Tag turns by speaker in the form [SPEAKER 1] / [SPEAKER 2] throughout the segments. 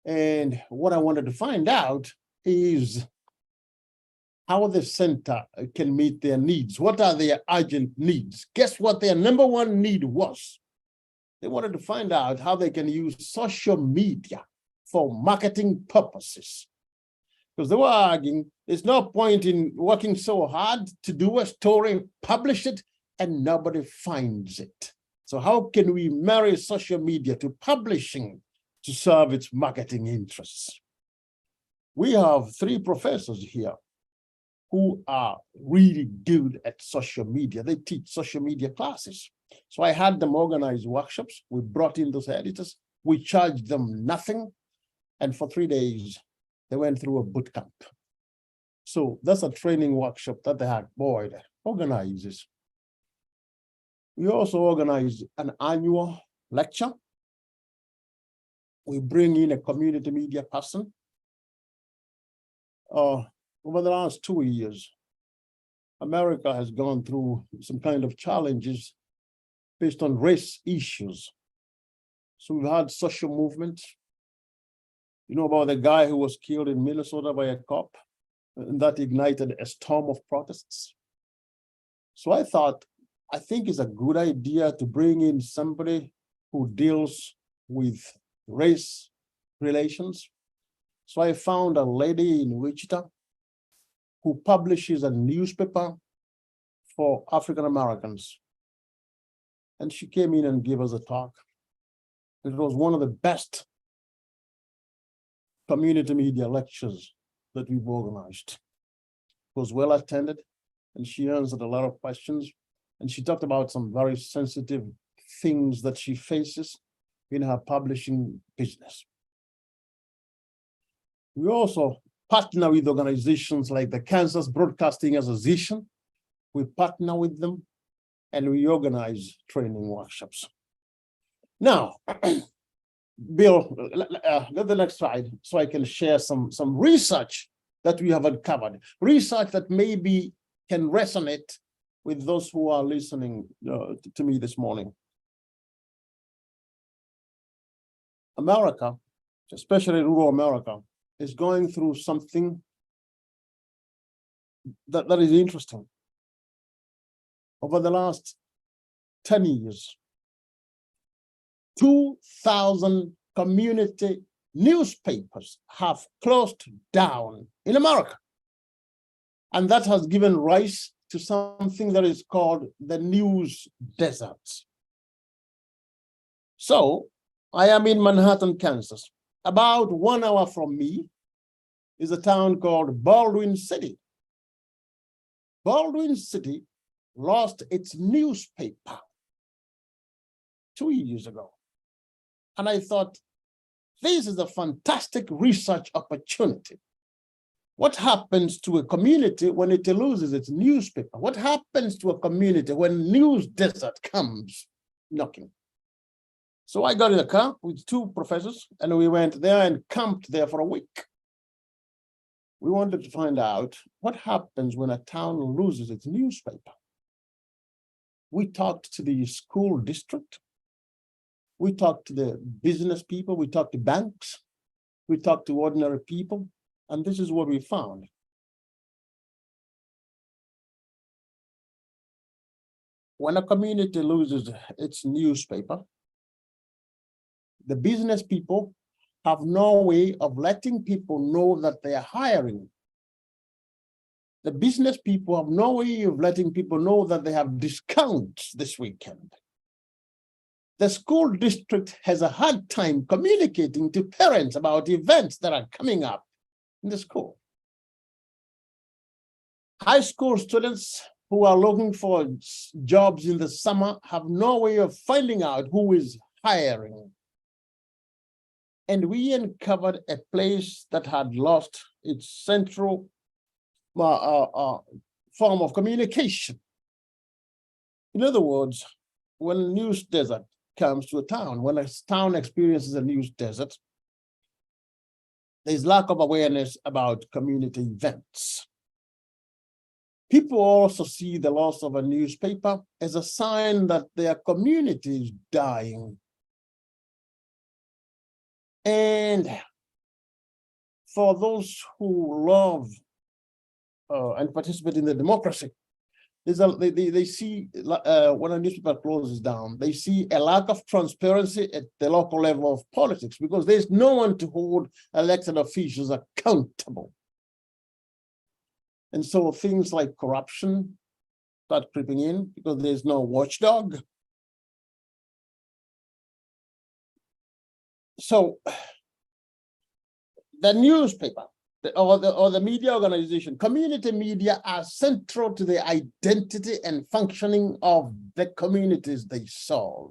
[SPEAKER 1] And what I wanted to find out is how the center can meet their needs. What are their urgent needs? Guess what their number one need was? They wanted to find out how they can use social media for marketing purposes. Because they were arguing, there's no point in working so hard to do a story, publish it, and nobody finds it. So how can we marry social media to publishing to serve its marketing interests? We have 3 professors here who are really good at social media. They teach social media classes. So I had them organize workshops. We brought in those editors. We charged them nothing. And for 3 days, they went through a boot camp. So that's a training workshop that the Hack Board organizes. We also organize an annual lecture. We bring in a community media person. Over the last 2 years, America has gone through some kind of challenges based on race issues. So we've had social movements. You know about the guy who was killed in Minnesota by a cop, and that ignited a storm of protests. So I think it's a good idea to bring in somebody who deals with race relations. So I found a lady in Wichita who publishes a newspaper for African Americans. And she came in and gave us a talk. It was one of the best community media lectures that we've organized. It was well attended, and she answered a lot of questions. And she talked about some very sensitive things that she faces in her publishing business. We also partner with organizations like the Kansas Broadcasting Association. We partner with them and we organize training workshops. Now, Bill, get the next slide so I can share some research that we have uncovered, research that maybe can resonate with those who are listening to me this morning. America, especially rural America, is going through something that is interesting. Over the last 10 years, 2,000 community newspapers have closed down in America. And that has given rise to something that is called the news desert. So I am in Manhattan, Kansas. About 1 hour from me is a town called Baldwin City. Baldwin City lost its newspaper 2 years ago. And I thought, this is a fantastic research opportunity. What happens to a community when it loses its newspaper? What happens to a community when news desert comes knocking? So I got in a car with 2 professors and we went there and camped there for a week. We wanted to find out what happens when a town loses its newspaper. We talked to the school district. We talked to the business people. We talked to banks. We talked to ordinary people. And this is what we found. When a community loses its newspaper, the business people have no way of letting people know that they are hiring. The business people have no way of letting people know that they have discounts this weekend. The school district has a hard time communicating to parents about events that are coming up in the school. High school students who are looking for jobs in the summer have no way of finding out who is hiring. And we uncovered a place that had lost its central form of communication. In other words, when a news desert comes to a town, when a town experiences a news desert, there's lack of awareness about community events. People also see the loss of a newspaper as a sign that their community is dying. And for those who love and participate in the democracy, they see when a newspaper closes down, they see a lack of transparency at the local level of politics because there's no one to hold elected officials accountable. And so things like corruption start creeping in because there's no watchdog. So the newspaper or the media organization, community media are central to the identity and functioning of the communities they serve.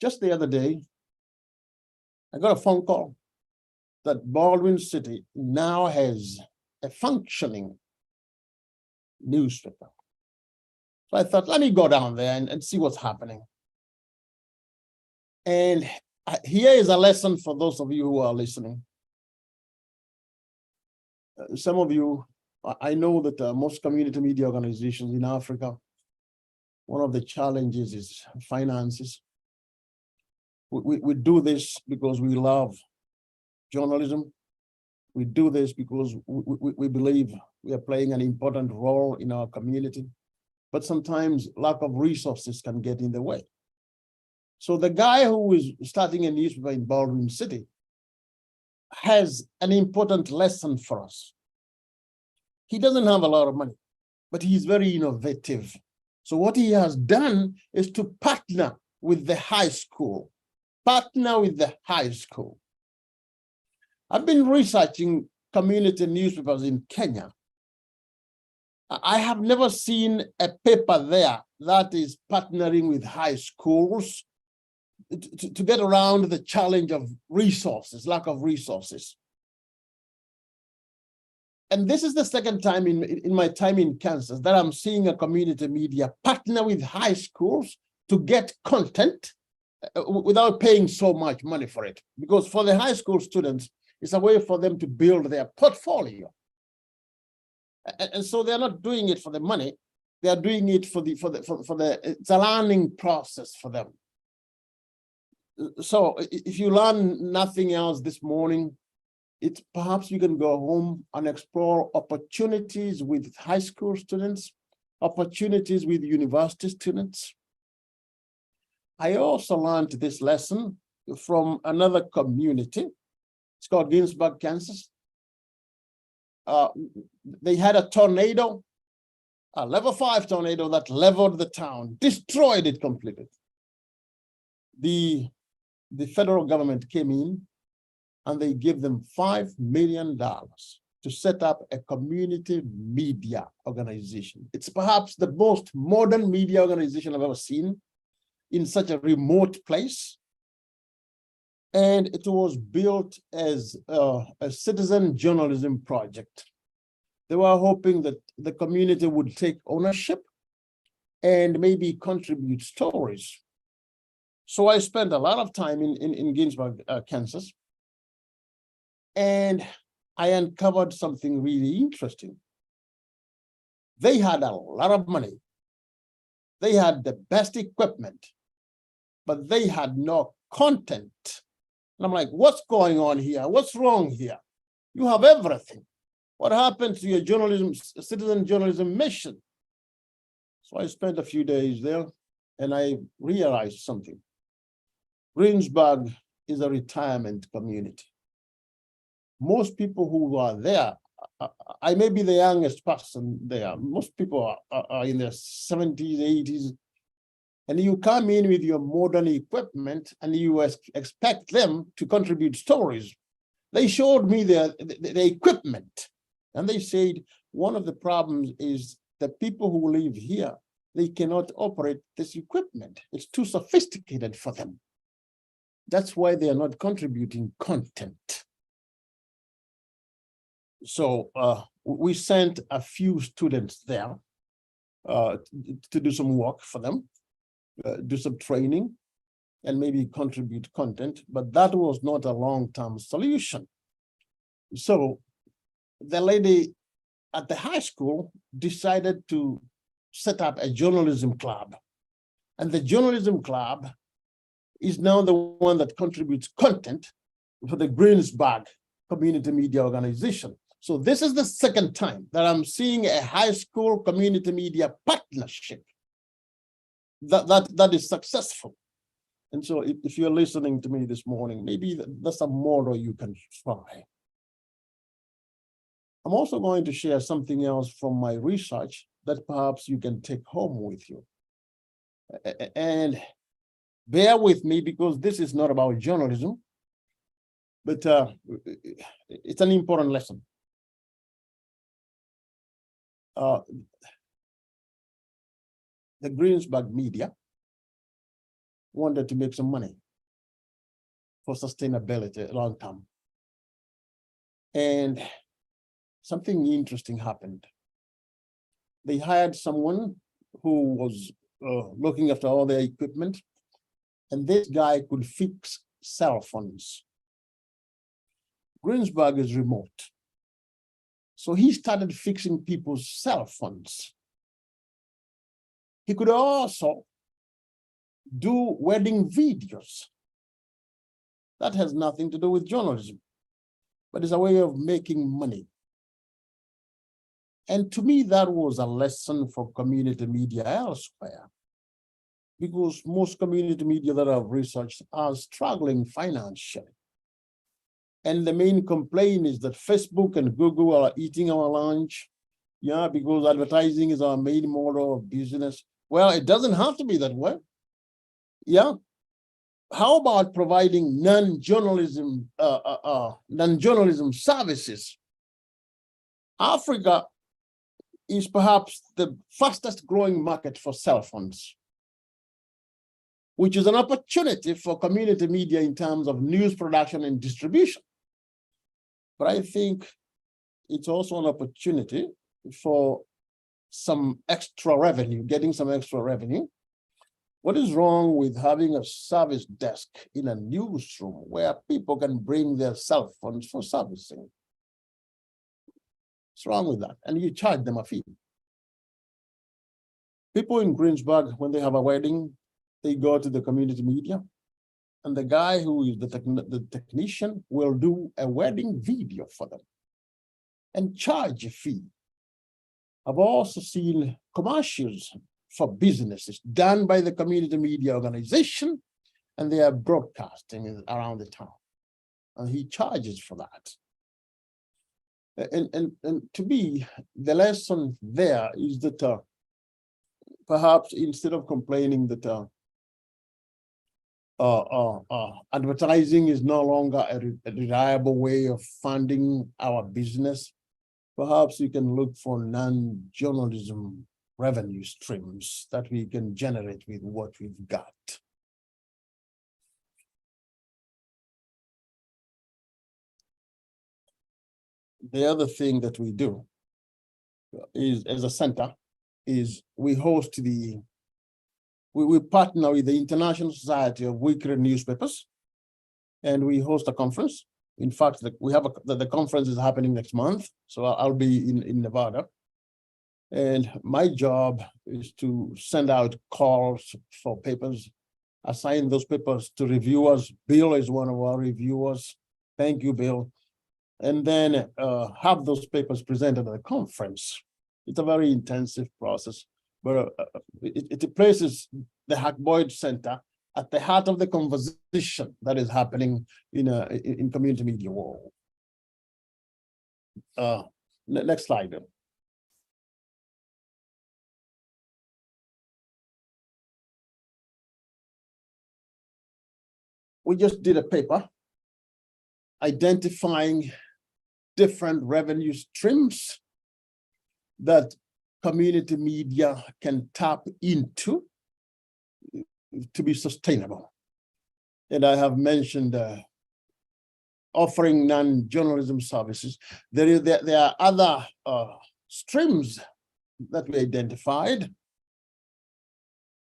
[SPEAKER 1] Just the other day, I got a phone call that Baldwin City now has a functioning newspaper. So I thought, let me go down there and see what's happening. And here is a lesson for those of you who are listening. Some of you, I know that most community media organizations in Africa, one of the challenges is finances. We do this because we love journalism. We do this because we believe we are playing an important role in our community, but sometimes lack of resources can get in the way. So the guy who is starting a newspaper in Baldwin City has an important lesson for us. He doesn't have a lot of money, but he's very innovative. So what he has done is to partner with the high school. Partner with the high school. I've been researching community newspapers in Kenya. I have never seen a paper there that is partnering with high schools to get around the challenge of resources, lack of resources. And this is the second time in my time in Kansas that I'm seeing a community media partner with high schools to get content without paying so much money for it. Because for the high school students, it's a way for them to build their portfolio. And so they're not doing it for the money. They're doing it it's a learning process for them. So if you learn nothing else this morning, it's perhaps you can go home and explore opportunities with high school students, opportunities with university students. I also learned this lesson from another community. It's called Ginsburg, Kansas. They had a tornado, a level 5 tornado that leveled the town, destroyed it completely. The federal government came in and they gave them $5 million to set up a community media organization. It's perhaps the most modern media organization I've ever seen in such a remote place. And it was built as a citizen journalism project. They were hoping that the community would take ownership and maybe contribute stories. So I spent a lot of time in Ginsburg, Kansas, and I uncovered something really interesting. They had a lot of money. They had the best equipment, but they had no content. And I'm like, what's going on here? What's wrong here? You have everything. What happened to your journalism, citizen journalism mission? So I spent a few days there and I realized something. Greensburg is a retirement community. Most people who are there, I may be the youngest person there. Most people are in their 70s, 80s. And you come in with your modern equipment and you expect them to contribute stories. They showed me the equipment. And they said, one of the problems is the people who live here, they cannot operate this equipment. It's too sophisticated for them. That's why they are not contributing content. So we sent a few students there to do some work for them, do some training, and maybe contribute content, but that was not a long-term solution. So the lady at the high school decided to set up a journalism club. And the journalism club is now the one that contributes content for the Greensburg Community Media Organization. So this is the second time that I'm seeing a high school community media partnership that is successful. And so if you're listening to me this morning, maybe that's a model you can try. I'm also going to share something else from my research that perhaps you can take home with you. And bear with me, because this is not about journalism, but it's an important lesson. The Greensburg media wanted to make some money for sustainability long term. And something interesting happened. They hired someone who was looking after all their equipment, and this guy could fix cell phones. Greensburg is remote. So he started fixing people's cell phones. He could also do wedding videos. That has nothing to do with journalism, but it's a way of making money. And to me, that was a lesson for community media elsewhere, because most community media that I've researched are struggling financially. And the main complaint is that Facebook and Google are eating our lunch, because advertising is our main model of business. Well, it doesn't have to be that way. How about providing non-journalism services? Africa is perhaps the fastest growing market for cell phones, which is an opportunity for community media in terms of news production and distribution. But I think it's also an opportunity for some extra revenue, getting some extra revenue. What is wrong with having a service desk in a newsroom where people can bring their cell phones for servicing? What's wrong with that? And you charge them a fee. People in Greensburg, when they have a wedding, they go to the community media, and the guy who is the technician will do a wedding video for them and charge a fee. I've also seen commercials for businesses done by the community media organization, and they are broadcasting around the town, and he charges for that. And to me, the lesson there is that perhaps instead of complaining that advertising is no longer a reliable way of funding our business, perhaps we can look for non-journalism revenue streams that we can generate with what we've got. The other thing that we do is, as a center, is we partner with the International Society of Weekly Newspapers, and we host a conference. In fact, we have the conference is happening next month, so I'll be in Nevada. And my job is to send out calls for papers, assign those papers to reviewers. Bill is one of our reviewers. Thank you, Bill. And then have those papers presented at the conference. It's a very intensive process, but it places the Hack Boyd Center at the heart of the conversation that is happening in community media world. Next slide. We just did a paper identifying different revenue streams that community media can tap into to be sustainable. And I have mentioned offering non-journalism services. There are other streams that we identified.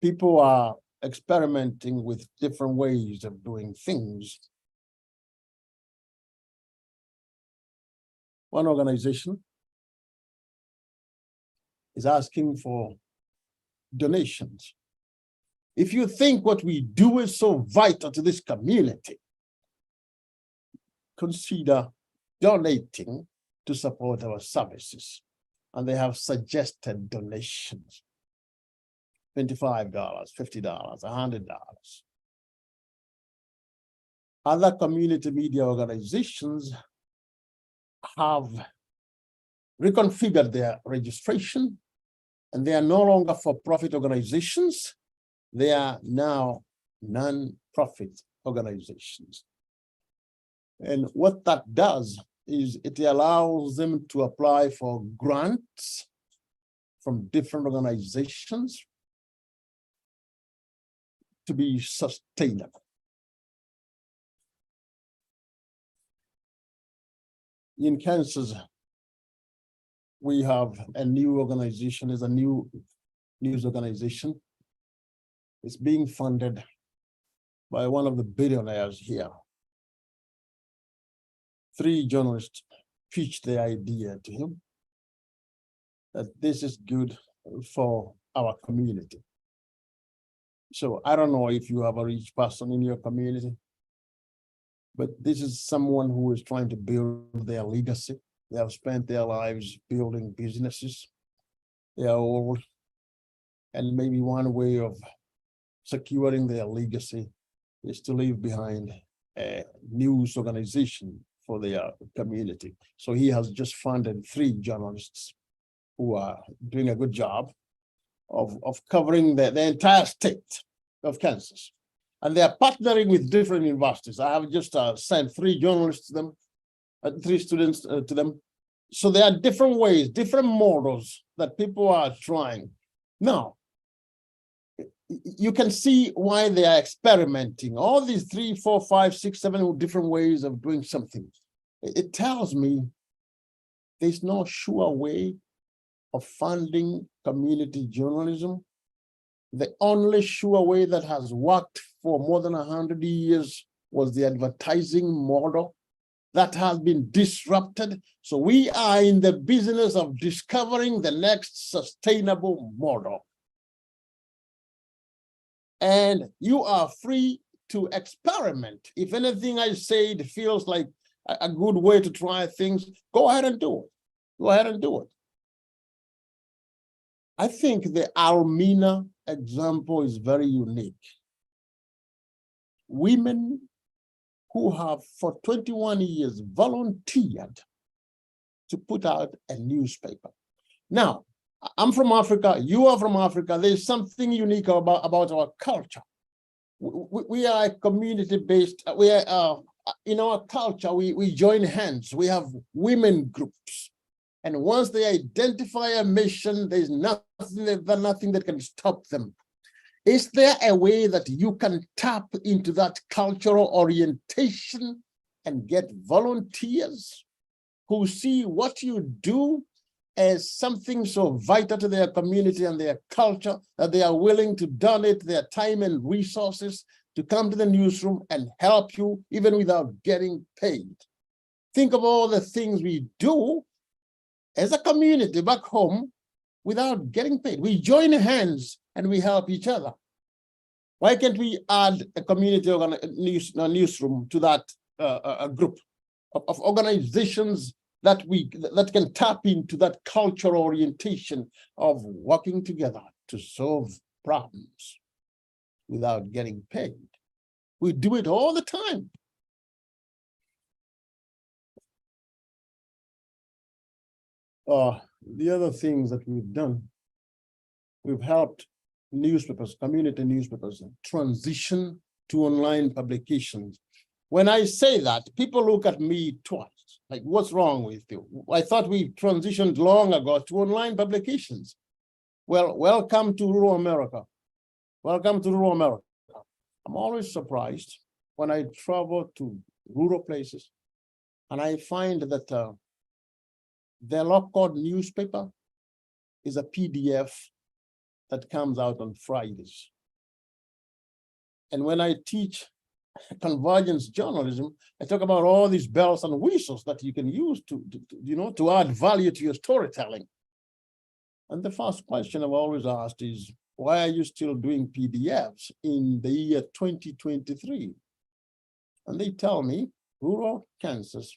[SPEAKER 1] People are experimenting with different ways of doing things. One organization is asking for donations If you think what we do is so vital to this community, consider donating to support our services. And they have suggested donations, $25, $50, $100. Other community media organizations have reconfigured their registration, and they are no longer for-profit organizations. They are now non-profit organizations. And what that does is it allows them to apply for grants from different organizations to be sustainable. In Kansas, we have a new organization, is a new news organization. It's being funded by one of the billionaires here. 3 journalists pitched the idea to him that this is good for our community. So I don't know if you have a rich person in your community, but this is someone who is trying to build their legacy. They have spent their lives building businesses. They are old, and maybe one way of securing their legacy is to leave behind a news organization for their community. So he has just funded 3 journalists who are doing a good job of covering the entire state of Kansas. And they are partnering with different universities. I have just sent 3 journalists to them, 3 students to them. So there are different ways, different models that people are trying. Now, you can see why they are experimenting. All these 3, 4, 5, 6, 7 different ways of doing something. It tells me there's no sure way of funding community journalism. The only sure way that has worked for more than 100 years was the advertising model. That has been disrupted. So we are in the business of discovering the next sustainable model. And you are free to experiment. If anything I said feels like a good way to try things, go ahead and do it. Go ahead and do it. I think the Almina example is very unique. Women who have for 21 years volunteered to put out a newspaper. Now, I'm from Africa, you are from Africa. There's something unique about our culture. We are a community-based, we are, in our culture, we join hands. We have women groups. And once they identify a mission, there's nothing that can stop them. Is there a way that you can tap into that cultural orientation and get volunteers who see what you do as something so vital to their community and their culture that they are willing to donate their time and resources to come to the newsroom and help you even without getting paid? Think of all the things we do as a community back home without getting paid. We join hands and we help each other. Why can't we add a community newsroom to that a group of organizations that can tap into that cultural orientation of working together to solve problems without getting paid? We do it all the time. The other things that we've done, we've helped newspapers, community newspapers, transition to online publications. When I say that, people look at me twice, like, what's wrong with you? I thought we transitioned long ago to online publications. Well, welcome to rural America. Welcome to rural America. I'm always surprised when I travel to rural places and I find that their local newspaper is a PDF that comes out on Fridays. And when I teach convergence journalism, I talk about all these bells and whistles that you can use to add value to your storytelling. And the first question I've always asked is, why are you still doing PDFs in the year 2023? And they tell me rural Kansas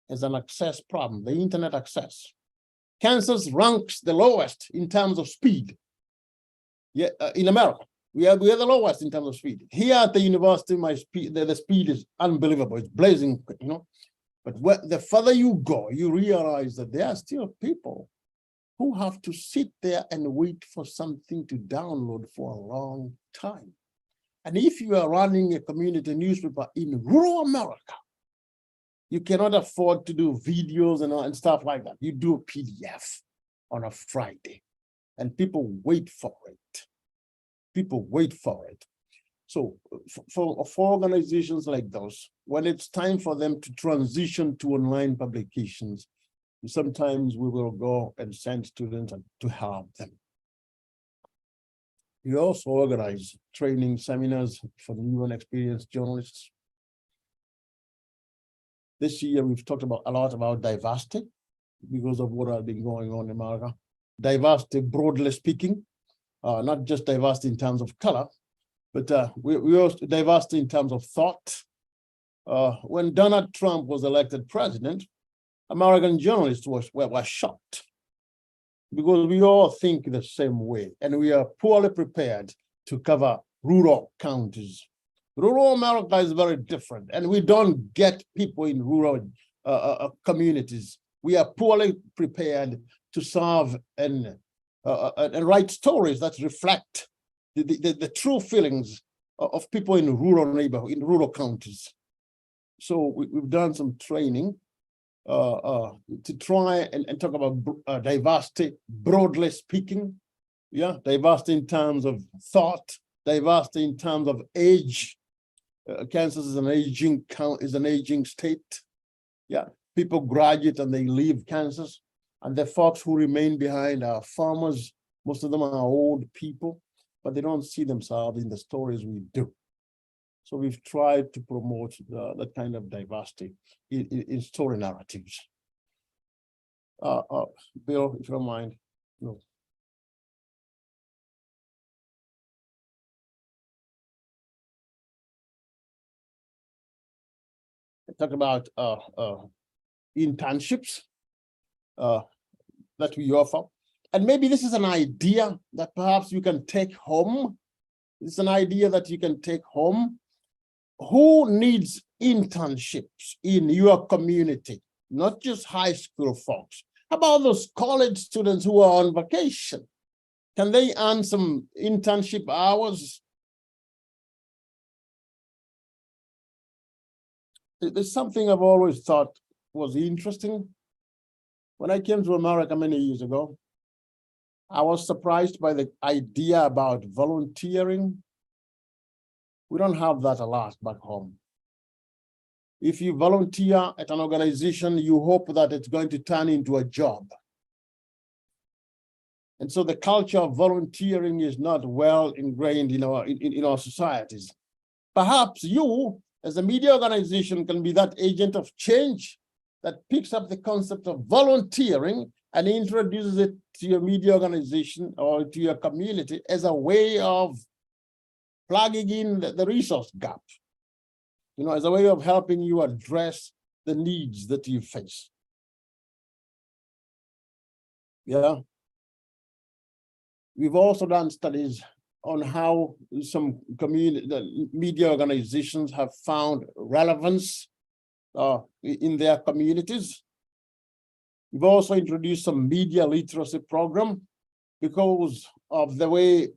[SPEAKER 1] has an access problem, the internet access. Kansas ranks the lowest in terms of speed. Yeah, in America, we are the lowest in terms of speed. Here at the university, my speed, the speed is unbelievable. It's blazing, you know. But the further you go, you realize that there are still people who have to sit there and wait for something to download for a long time. And if you are running a community newspaper in rural America, you cannot afford to do videos and stuff like that. You do a PDF on a Friday, and people wait for it. People wait for it. So for organizations like those, when it's time for them to transition to online publications, sometimes we will go and send students to help them. We also organize training seminars for the new and experienced journalists. This year, we've talked a lot about diversity because of what has been going on in America. Diversity, broadly speaking, not just diversity in terms of color, but we also diversity in terms of thought. When Donald Trump was elected president, American journalists were shocked because we all think the same way, and we are poorly prepared to cover rural counties. Rural America is very different, and we don't get people in rural communities. We are poorly prepared to serve and write stories that reflect the true feelings of people in rural neighborhood, in rural counties. So we've done some training to try and talk about diversity, broadly speaking. Yeah, diversity in terms of thought, diversity in terms of age. Kansas is an aging state. Yeah, people graduate and they leave Kansas, and the folks who remain behind are farmers. Most of them are old people, but they don't see themselves in the stories we do. So we've tried to promote that kind of diversity in story narratives. Bill, if you don't mind. No. I talked about internships that we offer. And maybe this is an idea that perhaps you can take home. It's an idea that you can take home. Who needs internships in your community? Not just high school folks. How about those college students who are on vacation? Can they earn some internship hours? There's something I've always thought was interesting. When I came to America many years ago, I was surprised by the idea about volunteering. We don't have that a lot back home. If you volunteer at an organization, you hope that it's going to turn into a job. And so the culture of volunteering is not well ingrained in our societies. Perhaps you, as a media organization, can be that agent of change that picks up the concept of volunteering and introduces it to your media organization or to your community as a way of plugging in the resource gap, as a way of helping you address the needs that you face. Yeah. We've also done studies on how some community media organizations have found relevance in their communities. We've also introduced some media literacy program because of the way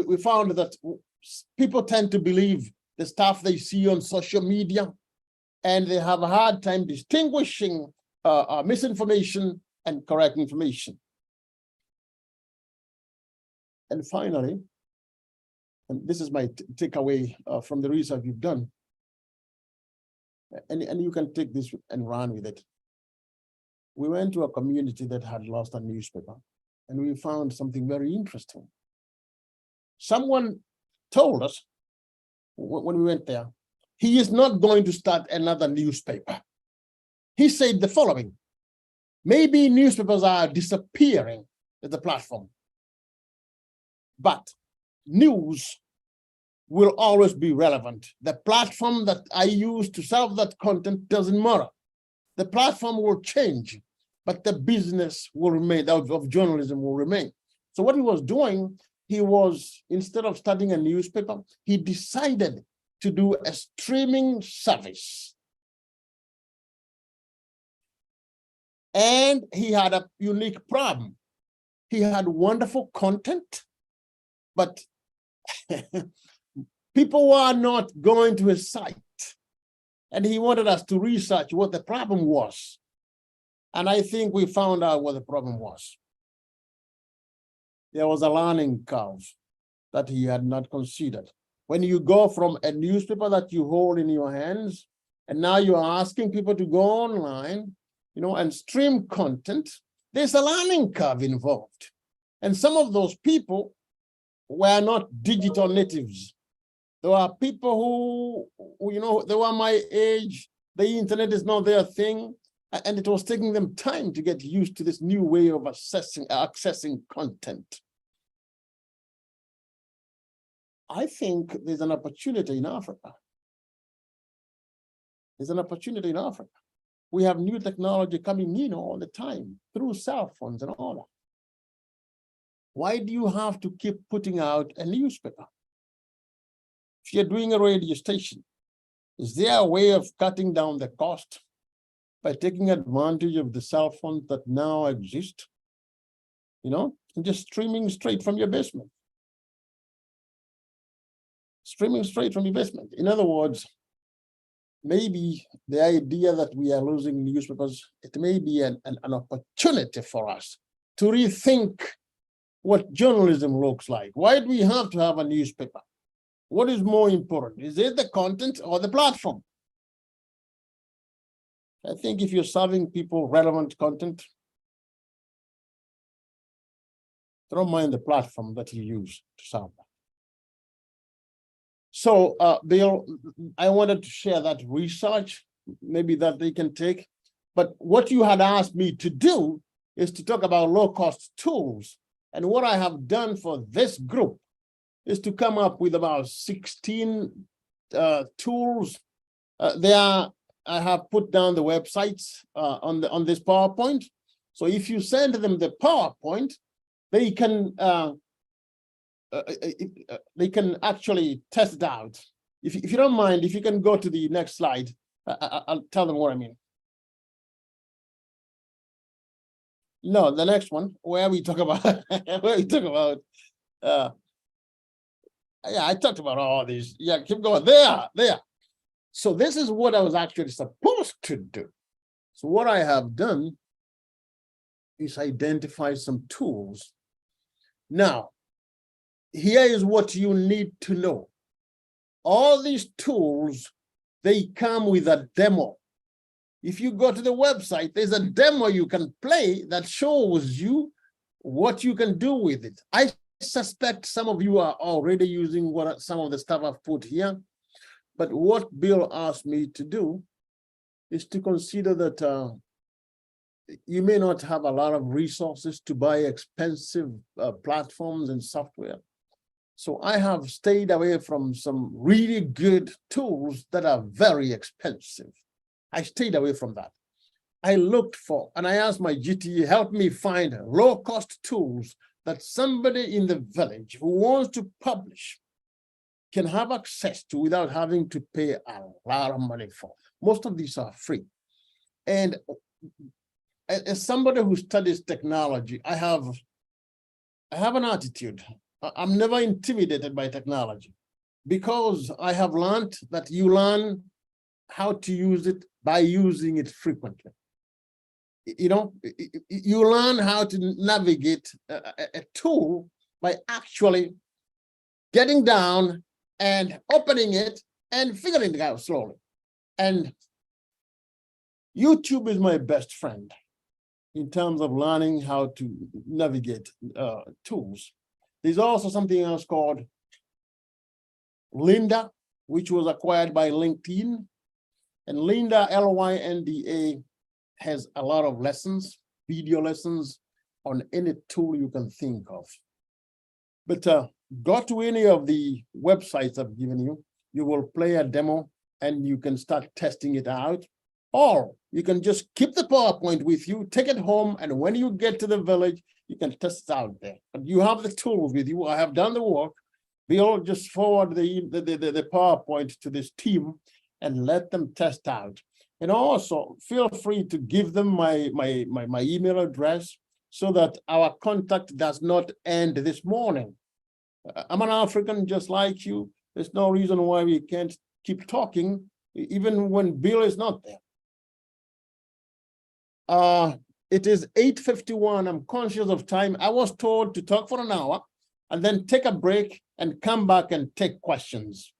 [SPEAKER 1] we found that people tend to believe the stuff they see on social media, and they have a hard time distinguishing misinformation and correct information. And finally, and this is my takeaway from the research you've done, and you can take this and run with it. We went to a community that had lost a newspaper, and we found something very interesting. Someone told us when we went there, he is not going to start another newspaper. He said the following: maybe newspapers are disappearing as a platform. but news will always be relevant. The platform that I use to serve that content doesn't matter. The platform will change, but the business will remain, of journalism will remain. So what he was doing, he was, instead of starting a newspaper, he decided to do a streaming service. And he had a unique problem. He had wonderful content, but people were not going to his site. And he wanted us to research what the problem was. And I think we found out what the problem was. There was a learning curve that he had not considered. When you go from a newspaper that you hold in your hands, and now you're asking people to go online, and stream content, there's a learning curve involved. And some of those people were not digital natives. There are people who, they were my age, the internet is not their thing, and it was taking them time to get used to this new way of accessing content. I think there's an opportunity in Africa. There's an opportunity in Africa. We have new technology coming in all the time through cell phones and all that. Why do you have to keep putting out a newspaper? If you're doing a radio station, is there a way of cutting down the cost by taking advantage of the cell phones that now exist? And just streaming straight from your basement. Streaming straight from your basement. In other words, maybe the idea that we are losing newspapers, it may be an opportunity for us to rethink what journalism looks like. Why do we have to have a newspaper? What is more important? Is it the content or the platform? I think if you're serving people relevant content, don't mind the platform that you use to serve them. So, Bill, I wanted to share that research, maybe that they can take. But what you had asked me to do is to talk about low-cost tools. And what I have done for this group is to come up with about 16 tools. I have put down the websites on this PowerPoint. So if you send them the PowerPoint, they can actually test it out. If you don't mind, if you can go to the next slide, I'll tell them what I mean. No, the next one, where we talk about, yeah, I talked about all these. Yeah, keep going, there. So this is what I was actually supposed to do. So what I have done is identify some tools. Now, here is what you need to know. All these tools, they come with a demo. If you go to the website, there's a demo you can play that shows you what you can do with it. I suspect some of you are already using some of the stuff I've put here. But what Bill asked me to do is to consider that you may not have a lot of resources to buy expensive platforms and software. So I have stayed away from some really good tools that are very expensive. I stayed away from that. I looked for, and I asked my GTE, help me find low-cost tools that somebody in the village who wants to publish can have access to without having to pay a lot of money for. Most of these are free. And as somebody who studies technology, I have an attitude. I'm never intimidated by technology because I have learned that you learn how to use it by using it frequently. You learn how to navigate a tool by actually getting down and opening it and figuring it out slowly. And YouTube is my best friend in terms of learning how to navigate tools. There's also something else called Lynda, which was acquired by LinkedIn. And Lynda, L-Y-N-D-A, has a lot of lessons, video lessons on any tool you can think of. But go to any of the websites I've given you. You will play a demo and you can start testing it out. Or you can just keep the PowerPoint with you, take it home, and when you get to the village, you can test it out there. But you have the tools with you. I have done the work. We'll just forward the PowerPoint to this team and let them test out. And also feel free to give them my email address so that our contact does not end this morning. I'm an African just like you. There's no reason why we can't keep talking, even when Bill is not there. It is 8:51. I'm conscious of time. I was told to talk for an hour and then take a break and come back and take questions.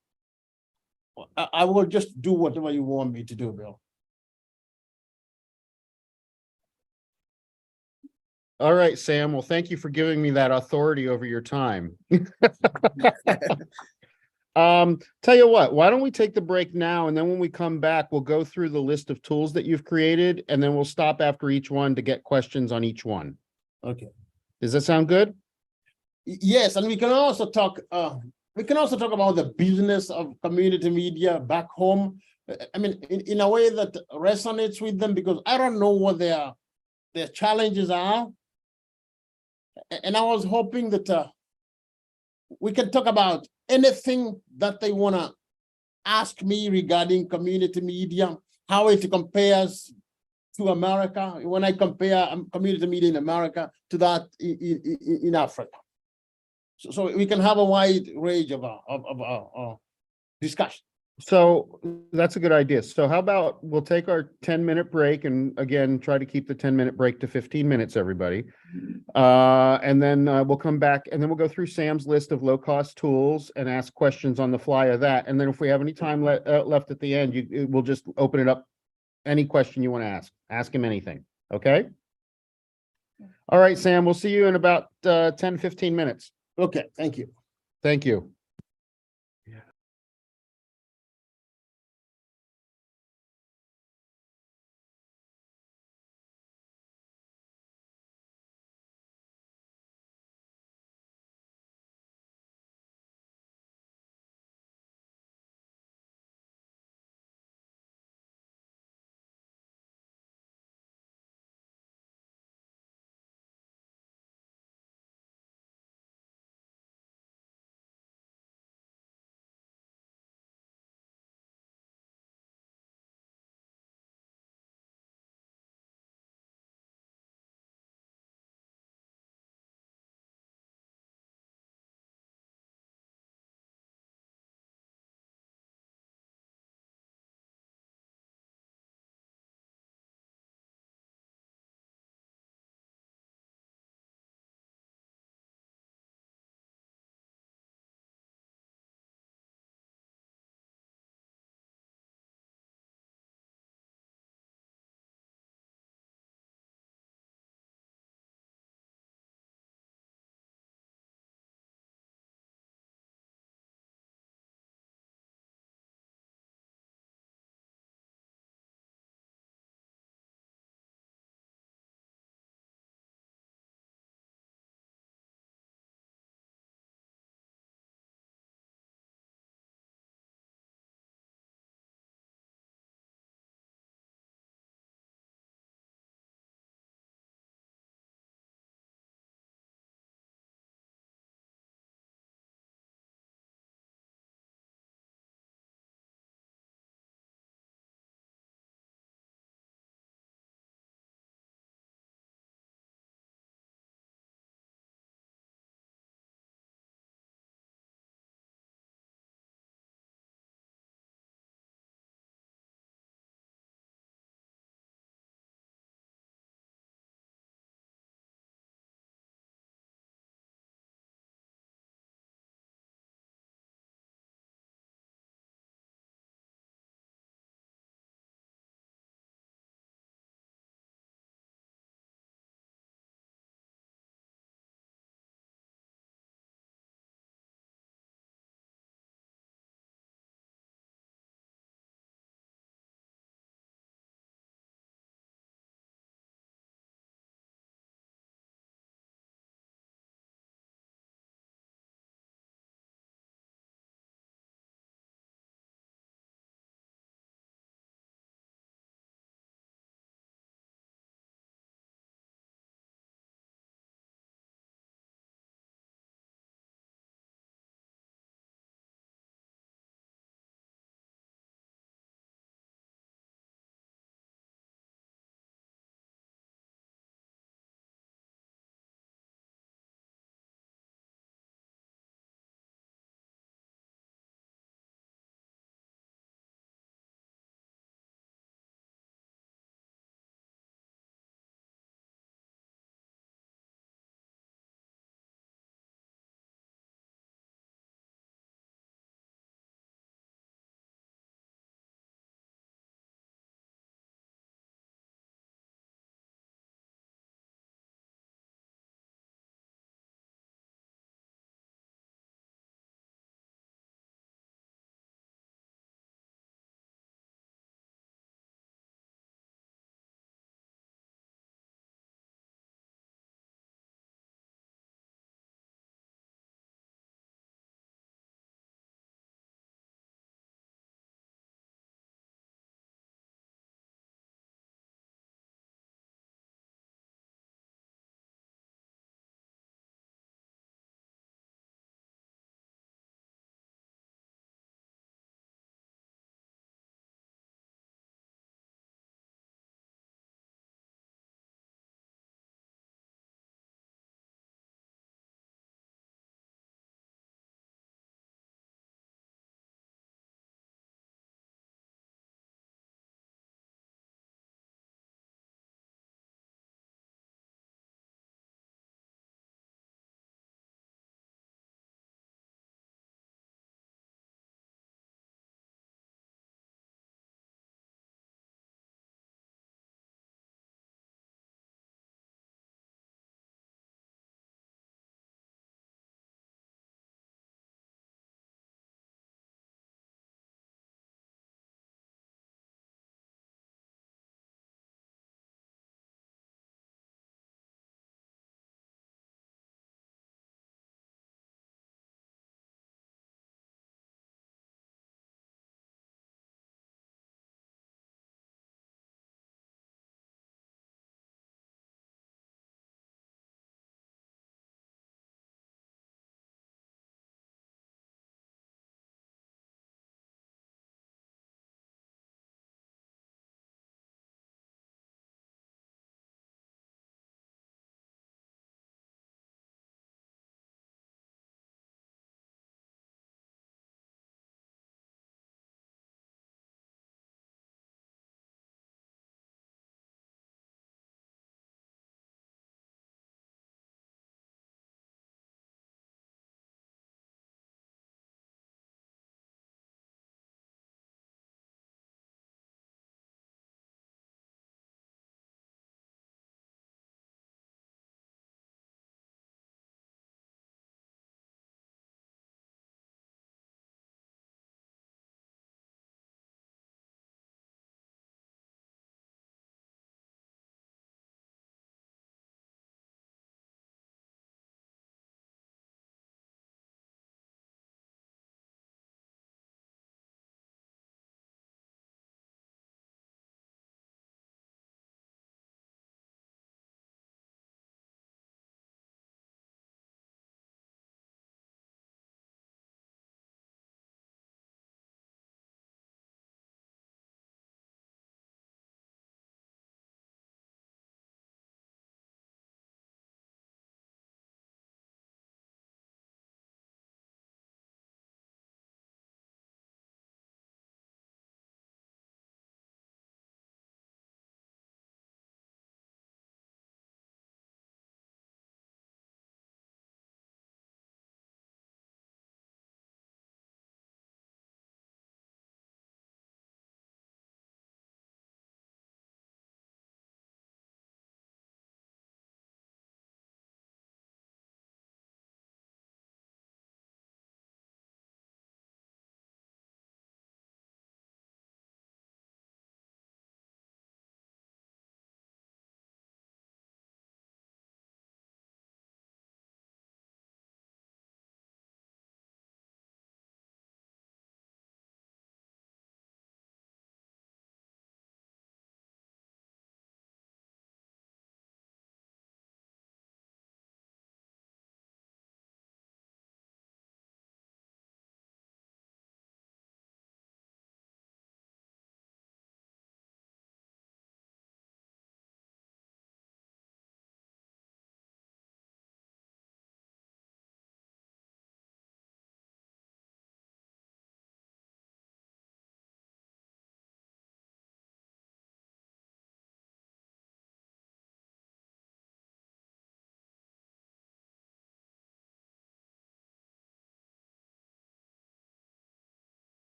[SPEAKER 1] I will just do whatever you want me to do, Bill.
[SPEAKER 2] All right, Sam. Well, thank you for giving me that authority over your time. Tell you what, why don't we take the break now, and then when we come back, we'll go through the list of tools that you've created, and then we'll stop after each one to get questions on each one.
[SPEAKER 1] Okay.
[SPEAKER 2] Does that sound good?
[SPEAKER 1] Yes, and we can also talk about the business of community media back home. I mean, in a way that resonates with them, because I don't know what their challenges are. And I was hoping that we can talk about anything that they want to ask me regarding community media, how it compares to America, when I compare community media in America to that in Africa. So we can have a wide range of discussion.
[SPEAKER 2] So that's a good idea. So how about we'll take our 10-minute break, and again, try to keep the 10-minute break to 15 minutes, everybody. And then we'll come back, and then we'll go through Sam's list of low-cost tools and ask questions on the fly of that. And then if we have any time left at the end, we'll just open it up. Any question you want to ask him anything. Okay. All right, Sam, we'll see you in about 10, 15 minutes.
[SPEAKER 1] Okay, thank you.
[SPEAKER 2] Thank you.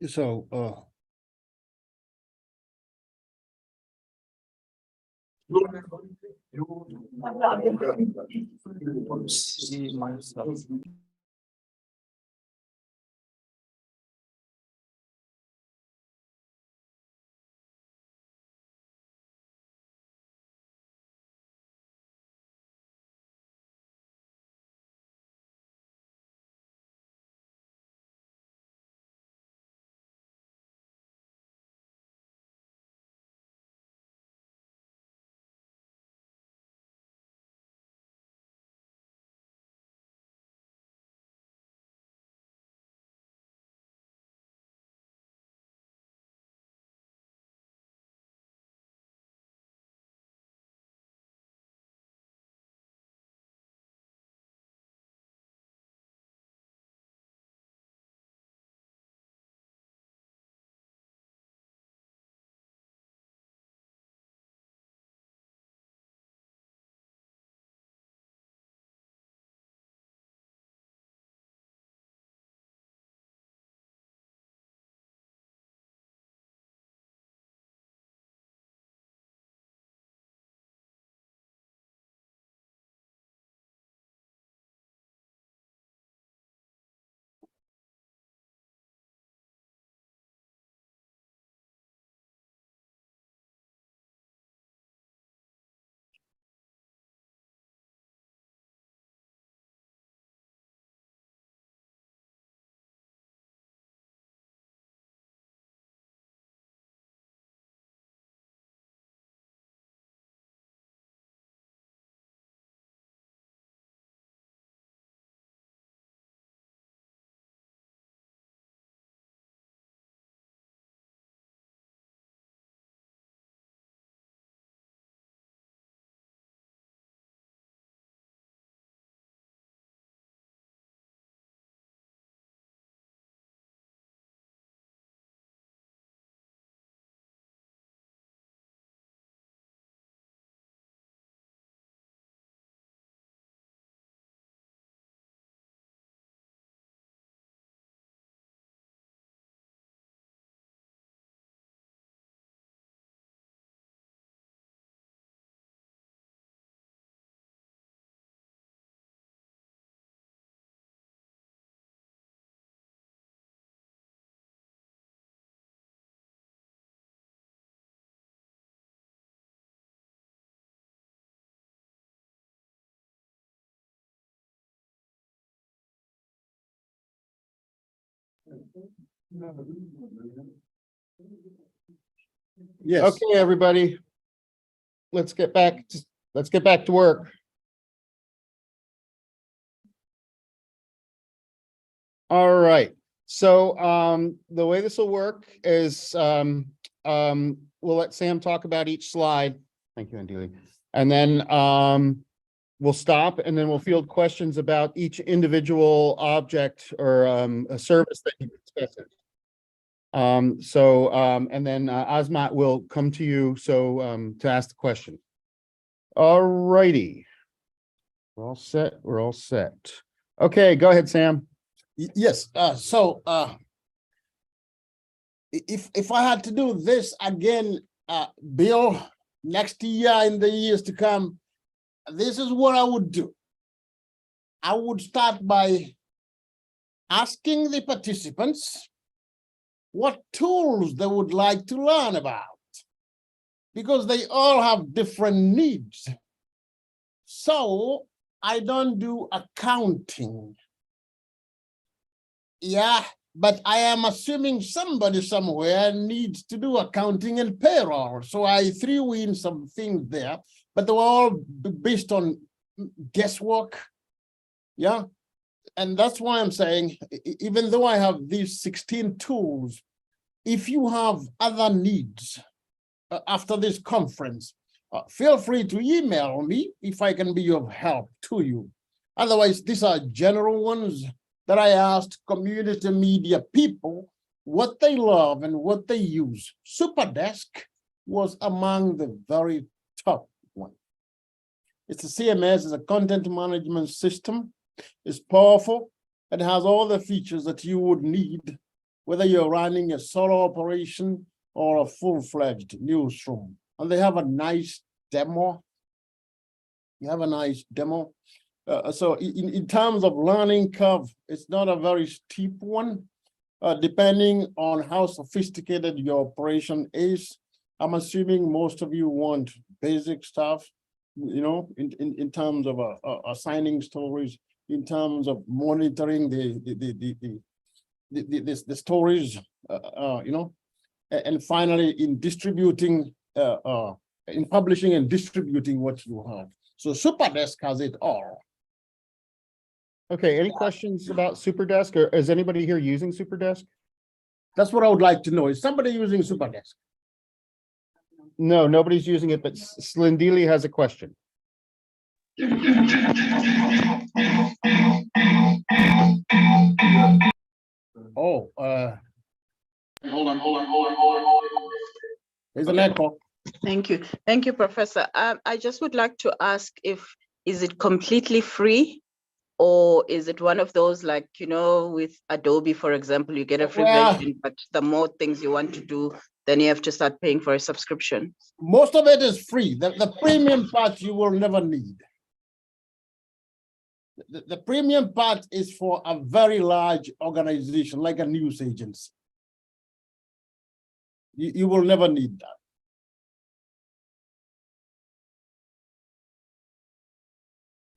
[SPEAKER 1] So,
[SPEAKER 3] See myself.
[SPEAKER 1] yes.
[SPEAKER 2] Okay, everybody. Let's get back to work. All right. So the way this will work is we'll let Sam talk about each slide. Thank you, Andili. And then we'll stop and then we'll field questions about each individual object or a service that you discuss. And then Azmat will come to you to ask the question. All righty. We're all set. We're all set. Okay, go ahead, Sam.
[SPEAKER 1] Yes, if I had to do this again, Bill, next year in the years to come, this is what I would do. I would start by asking the participants what tools they would like to learn about, because they all have different needs. So I don't do accounting. Yeah, but I am assuming somebody somewhere needs to do accounting and payroll. So I threw in some things there, but they were all based on guesswork. Yeah. And that's why I'm saying, even though I have these 16 tools, if you have other needs after this conference, feel free to email me if I can be of help to you. Otherwise, these are general ones that I asked community media people what they love and what they use. Superdesk was among the very top one. It's a CMS, it's a content management system. It's powerful. It has all the features that you would need whether you're running a solo operation or a full-fledged newsroom. And they have a nice demo. You have a nice demo. So in terms of learning curve, it's not a very steep one, depending on how sophisticated your operation is. I'm assuming most of you want basic stuff, you know, in terms of assigning stories, in terms of monitoring the stories, you know, and finally in distributing, in publishing and distributing what you have. So Superdesk has it all.
[SPEAKER 2] Okay, any questions about Superdesk, or is anybody here using Superdesk?
[SPEAKER 1] That's what I would like to know. Is somebody using Superdesk?
[SPEAKER 2] No, nobody's using it, but Slindili has a question.
[SPEAKER 1] Oh, hold on. There's an echo.
[SPEAKER 4] Thank you, Professor. I just would like to ask is it completely free, or is it one of those, like, you know, with Adobe, for example, you get a free version, but the more things you want to do, then you have to start paying for a subscription?
[SPEAKER 1] Most of it is free. The premium part you will never need. The premium part is for a very large organization, like a news agency. You will never need that.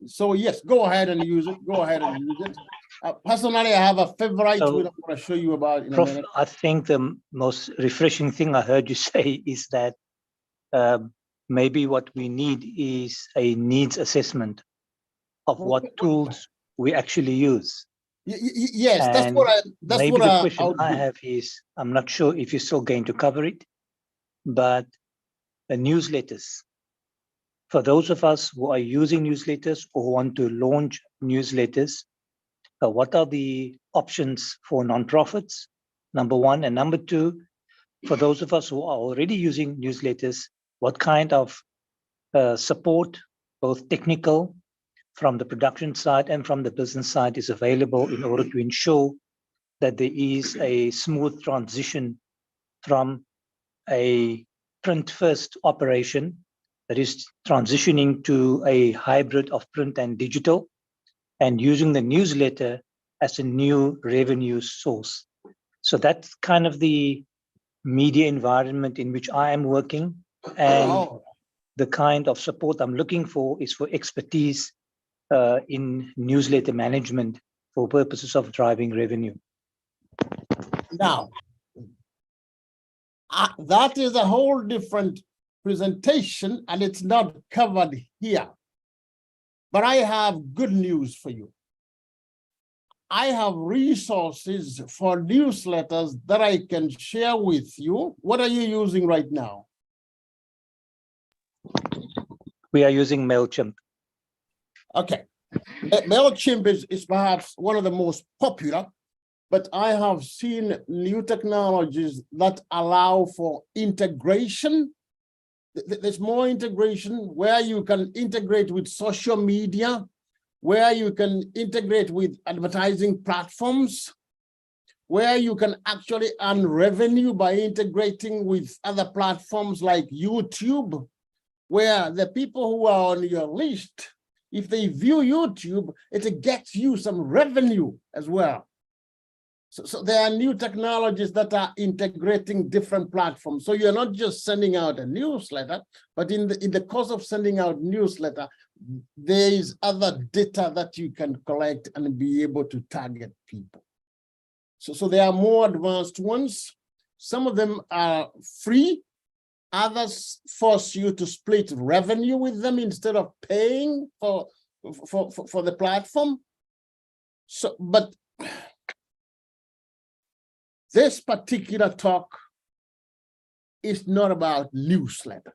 [SPEAKER 1] So yes, go ahead and use it. Go ahead and use it. Personally, I have a favorite
[SPEAKER 3] So,
[SPEAKER 1] which I'm going to show you about in a
[SPEAKER 3] Prof,
[SPEAKER 1] minute.
[SPEAKER 3] I think the most refreshing thing I heard you say is that maybe what we need is a needs assessment of what tools we actually use.
[SPEAKER 1] Yes, that's
[SPEAKER 3] And
[SPEAKER 1] what
[SPEAKER 3] maybe the question
[SPEAKER 1] would
[SPEAKER 3] I
[SPEAKER 1] do.
[SPEAKER 3] have is, I'm not sure if you're still going to cover it, but newsletters. For those of us who are using newsletters or want to launch newsletters, what are the options for nonprofits, number one? And number two, for those of us who are already using newsletters, what kind of support, both technical from the production side and from the business side, is available in order to ensure that there is a smooth transition from a print first operation that is transitioning to a hybrid of print and digital, and using the newsletter as a new revenue source. So that's kind of the media environment in which I am working, and the kind of support I'm looking for is for expertise in newsletter management for purposes of driving revenue.
[SPEAKER 1] Now, that is a whole different presentation, and it's not covered here. But I have good news for you. I have resources for newsletters that I can share with you. What are you using right now?
[SPEAKER 3] We are using MailChimp.
[SPEAKER 1] Okay. MailChimp is perhaps one of the most popular, but I have seen new technologies that allow for integration. There's more integration where you can integrate with social media, where you can integrate with advertising platforms, where you can actually earn revenue by integrating with other platforms like YouTube, where the people who are on your list, if they view YouTube, it gets you some revenue as well. So there are new technologies that are integrating different platforms. So you're not just sending out a newsletter, but in the course of sending out newsletter, there is other data that you can collect and be able to target people. So there are more advanced ones. Some of them are free. Others force you to split revenue with them instead of paying for the platform. So, but this particular talk is not about newsletter.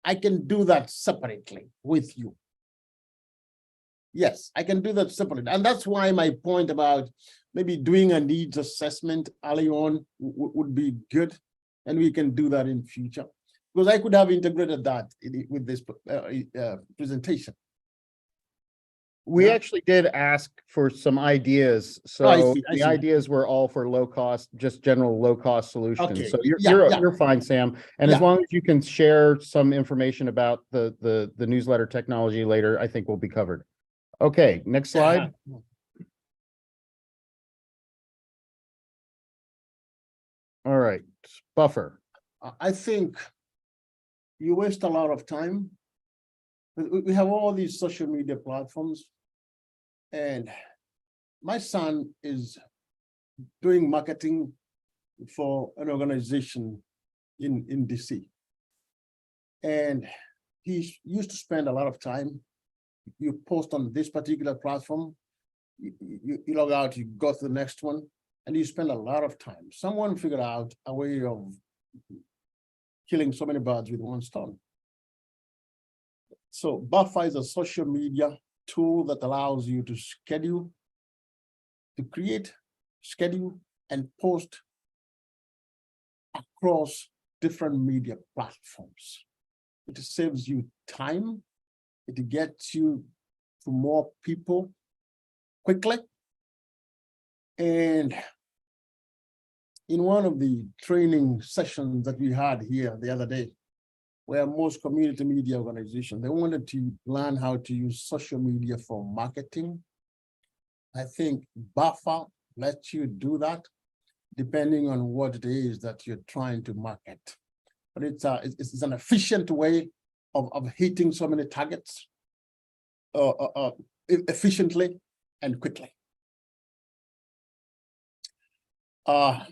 [SPEAKER 1] I can do that separately with you. Yes, I can do that separately. And that's why my point about maybe doing a needs assessment early on would be good. And we can do that in future. Because I could have integrated that with this presentation.
[SPEAKER 2] We
[SPEAKER 1] Yeah.
[SPEAKER 2] actually did ask for some ideas.
[SPEAKER 1] I
[SPEAKER 2] So
[SPEAKER 1] see, I
[SPEAKER 2] the
[SPEAKER 1] see.
[SPEAKER 2] ideas were all for low cost, just general low cost solutions.
[SPEAKER 1] Okay,
[SPEAKER 2] So
[SPEAKER 1] yeah, yeah.
[SPEAKER 2] you're fine, Sam. And as
[SPEAKER 1] Yeah.
[SPEAKER 2] long as you can share some information about the newsletter technology later, I think we'll be covered. Okay, next slide.
[SPEAKER 1] Uh-huh.
[SPEAKER 2] All right, buffer.
[SPEAKER 1] I think you waste a lot of time. We have all these social media platforms, and my son is doing marketing for an organization in DC. And he used to spend a lot of time. You post on this particular platform, you log out, you go to the next one, and you spend a lot of time. Someone figured out a way of killing so many birds with one stone. So Buffer is a social media tool that allows you to schedule, to create, schedule, and post across different media platforms. It saves you time. It gets you to more people quickly. And in one of the training sessions that we had here the other day, where most community media organizations, they wanted to learn how to use social media for marketing. I think Buffer lets you do that depending on what it is that you're trying to market. But it's an efficient way of hitting so many targets efficiently and quickly. I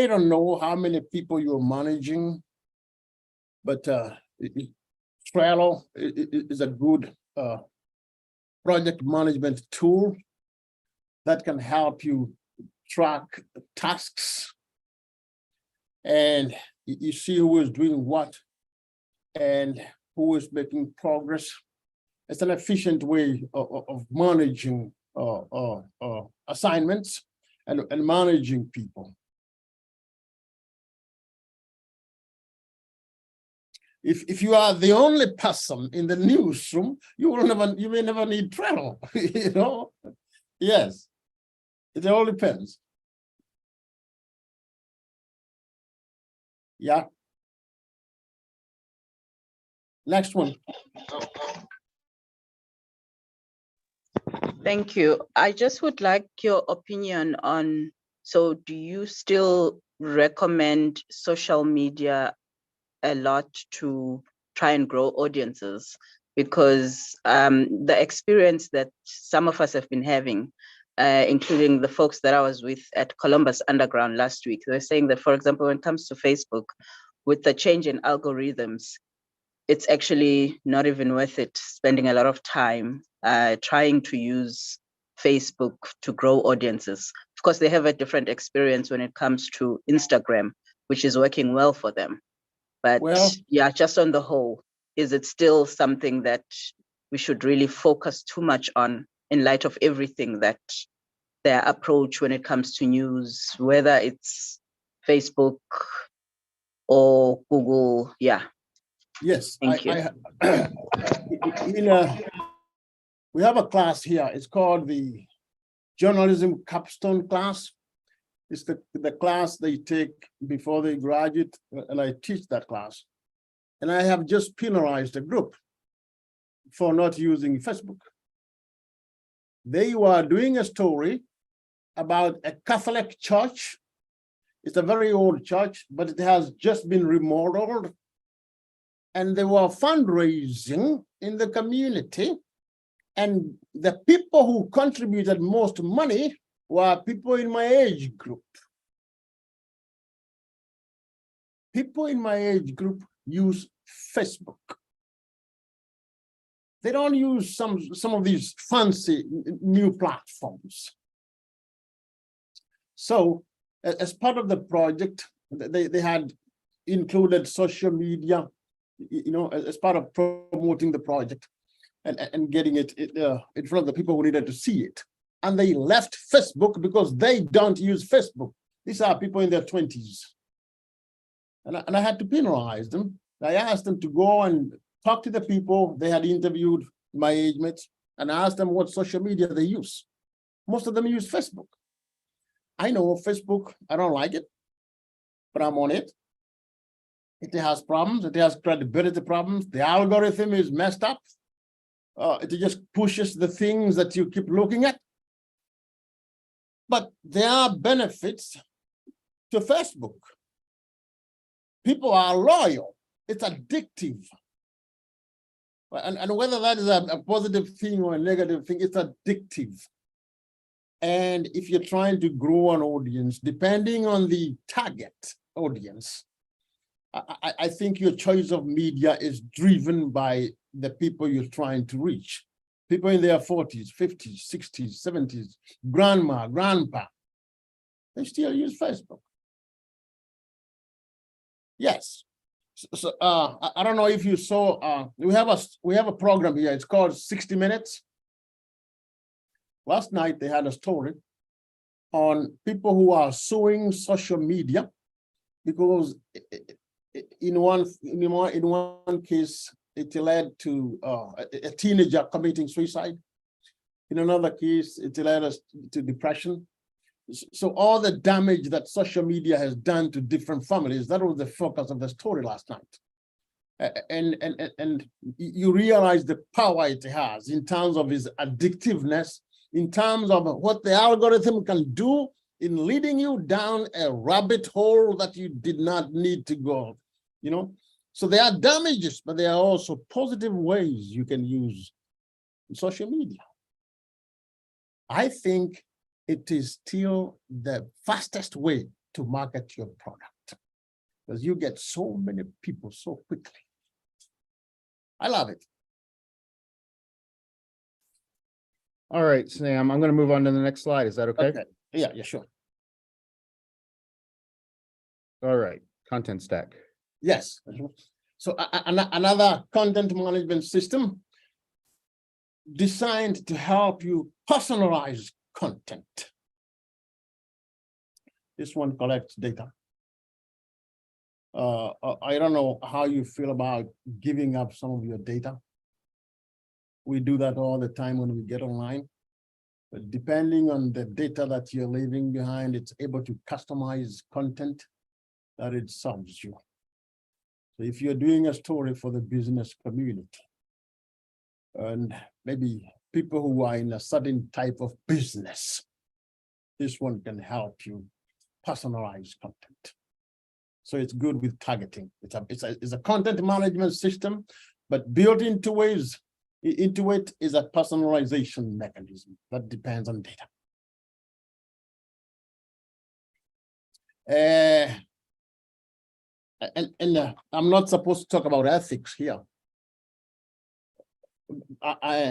[SPEAKER 1] don't know how many people you're managing, but Trello is a good project management tool that can help you track tasks, and you see who is doing what and who is making progress. It's an efficient way of managing assignments and managing people. If you are the only person in the newsroom, you may never need Trello, you know? Yes, it all depends. Yeah. Next one.
[SPEAKER 4] Thank you. I just would like your opinion on, so do you still recommend social media a lot to try and grow audiences? Because the experience that some of us have been having, including the folks that I was with at Columbus Underground last week, they're saying that, for example, when it comes to Facebook, with the change in algorithms, it's actually not even worth it spending a lot of time trying to use Facebook to grow audiences. Of course, they have a different experience when it comes to Instagram, which is working well for them. But
[SPEAKER 1] Well,
[SPEAKER 4] yeah, just on the whole, is it still something that we should really focus too much on in light of everything that their approach when it comes to news, whether it's Facebook or Google? Yeah.
[SPEAKER 1] yes,
[SPEAKER 4] Thank you.
[SPEAKER 1] We have a class here. It's called the Journalism Capstone class. It's the class they take before they graduate, and I teach that class. And I have just penalized a group for not using Facebook. They were doing a story about a Catholic church. It's a very old church, but it has just been remodeled. And they were fundraising in the community. And the people who contributed most money were people in my age group. People in my age group use Facebook. They don't use some of these fancy new platforms. So as part of the project, they had included social media, you know, as part of promoting the project and getting it in front of the people who needed to see it. And they left Facebook because they don't use Facebook. These are people in their 20s. And I had to penalize them. I asked them to go and talk to the people they had interviewed my age mates, and I ask them what social media they use. Most of them use Facebook. I know Facebook, I don't like it, but I'm on it. It has problems, it has credibility problems. The algorithm is messed up. It just pushes the things that you keep looking at. But there are benefits to Facebook. People are loyal. It's addictive. And whether that is a positive thing or a negative thing, it's addictive. And if you're trying to grow an audience, depending on the target audience, I think your choice of media is driven by the people you're trying to reach. People in their 40s, 50s, 60s, 70s, grandma, grandpa, they still use Facebook. Yes. So I don't know if you saw, we have a program here. It's called 60 Minutes. Last night they had a story on people who are suing social media because in one case it led to a teenager committing suicide. In another case, it led us to depression. So all the damage that social media has done to different families, that was the focus of the story last night. And you realize the power it has in terms of its addictiveness, in terms of what the algorithm can do in leading you down a rabbit hole that you did not need to go, you know? So there are damages, but there are also positive ways you can use social media. I think it is still the fastest way to market your product because you get so many people so quickly. I love it.
[SPEAKER 2] All right, Sam, I'm going to move on to the next slide. Is that okay?
[SPEAKER 1] Okay. Yeah, sure.
[SPEAKER 2] All right, content stack.
[SPEAKER 1] Yes. So another content management system designed to help you personalize content. This one collects data. I don't know how you feel about giving up some of your data. We do that all the time when we get online. But depending on the data that you're leaving behind, it's able to customize content that it serves you. So if you're doing a story for the business community, and maybe people who are in a certain type of business, this one can help you personalize content. So it's good with targeting. It's a content management system, but built into it is a personalization mechanism that depends on data. I'm not supposed to talk about ethics here.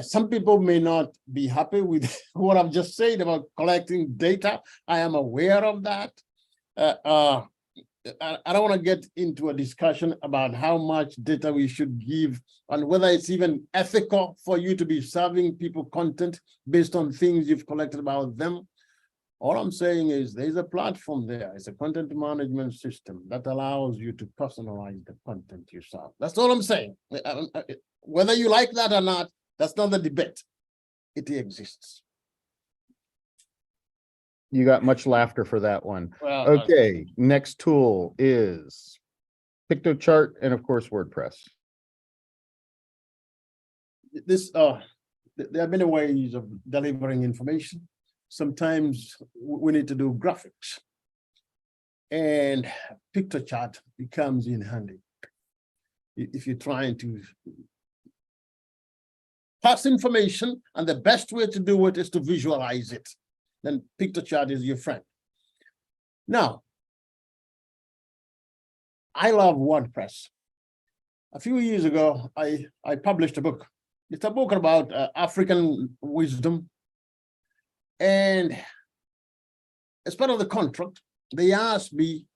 [SPEAKER 1] Some people may not be happy with what I've just said about collecting data. I am aware of that. I don't want to get into a discussion about how much data we should give and whether it's even ethical for you to be serving people content based on things you've collected about them. All I'm saying is there's a platform there. It's a content management system that allows you to personalize the content you serve. That's all I'm saying. Whether you like that or not, that's not the debate. It exists.
[SPEAKER 2] You got much laughter for that one.
[SPEAKER 1] Well,
[SPEAKER 2] Okay, next tool is PictoChart and of course WordPress.
[SPEAKER 1] There are many ways of delivering information. Sometimes we need to do graphics, and PictoChart becomes in handy if you're trying to pass information, and the best way to do it is to visualize it. Then PictoChart is your friend. Now, I love WordPress. A few years ago, I published a book. It's a book about African wisdom. And as part of the contract, they asked me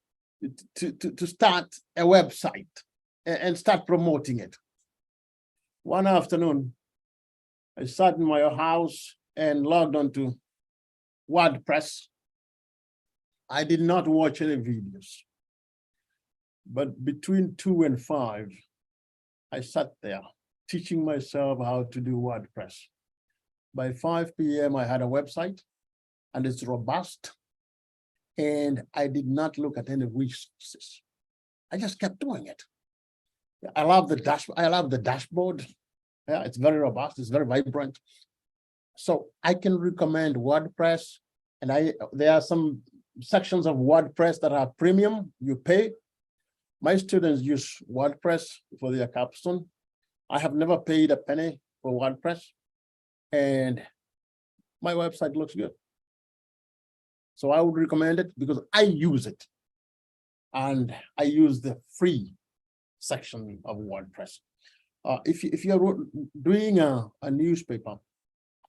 [SPEAKER 1] to start a website and start promoting it. One afternoon, I sat in my house and logged onto WordPress. I did not watch any videos, but between 2 and 5, I sat there teaching myself how to do WordPress. By 5 p.m., I had a website and it's robust. And I did not look at any resources. I just kept doing it. I love the dashboard. Yeah, it's very robust, it's very vibrant. So I can recommend WordPress, and there are some sections of WordPress that are premium, you pay. My students use WordPress for their capstone. I have never paid a penny for WordPress, and my website looks good. So I would recommend it because I use it, and I use the free section of WordPress. If you're doing a newspaper,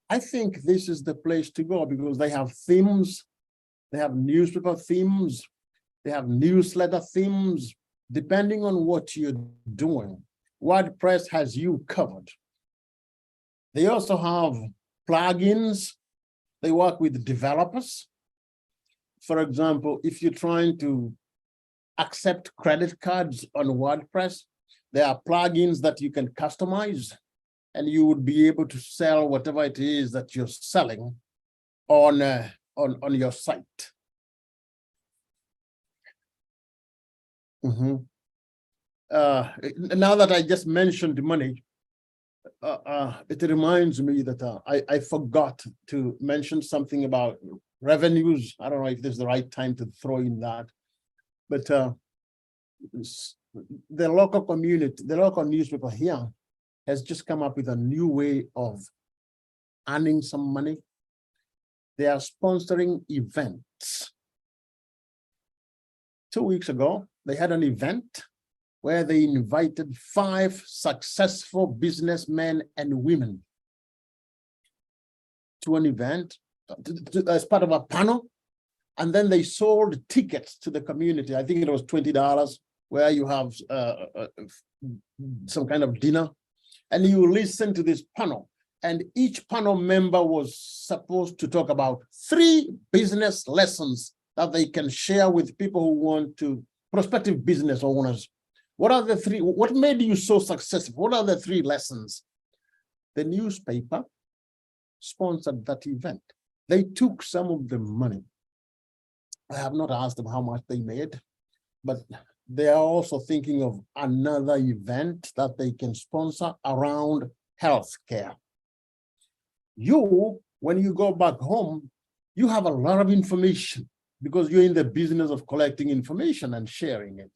[SPEAKER 1] I think this is the place to go because they have themes, they have newspaper themes, they have newsletter themes, depending on what you're doing. WordPress has you covered. They also have plugins. They work with developers. For example, if you're trying to accept credit cards on WordPress, there are plugins that you can customize, and you would be able to sell whatever it is that you're selling on your site. Now that I just mentioned money, it reminds me that I forgot to mention something about revenues. I don't know if this is the right time to throw in that, but the local community, the local newspaper here has just come up with a new way of earning some money. They are sponsoring events. 2 weeks ago, they had an event where they invited 5 successful businessmen and women to an event as part of a panel. And then they sold tickets to the community. I think it was $20, where you have some kind of dinner, and you listen to this panel. And each panel member was supposed to talk about 3 business lessons that they can share with people who want to, prospective business owners. What are the 3? What made you so successful? What are the 3 lessons? The newspaper sponsored that event. They took some of the money. I have not asked them how much they made, but they are also thinking of another event that they can sponsor around healthcare. You, when you go back home, you have a lot of information because you're in the business of collecting information and sharing it.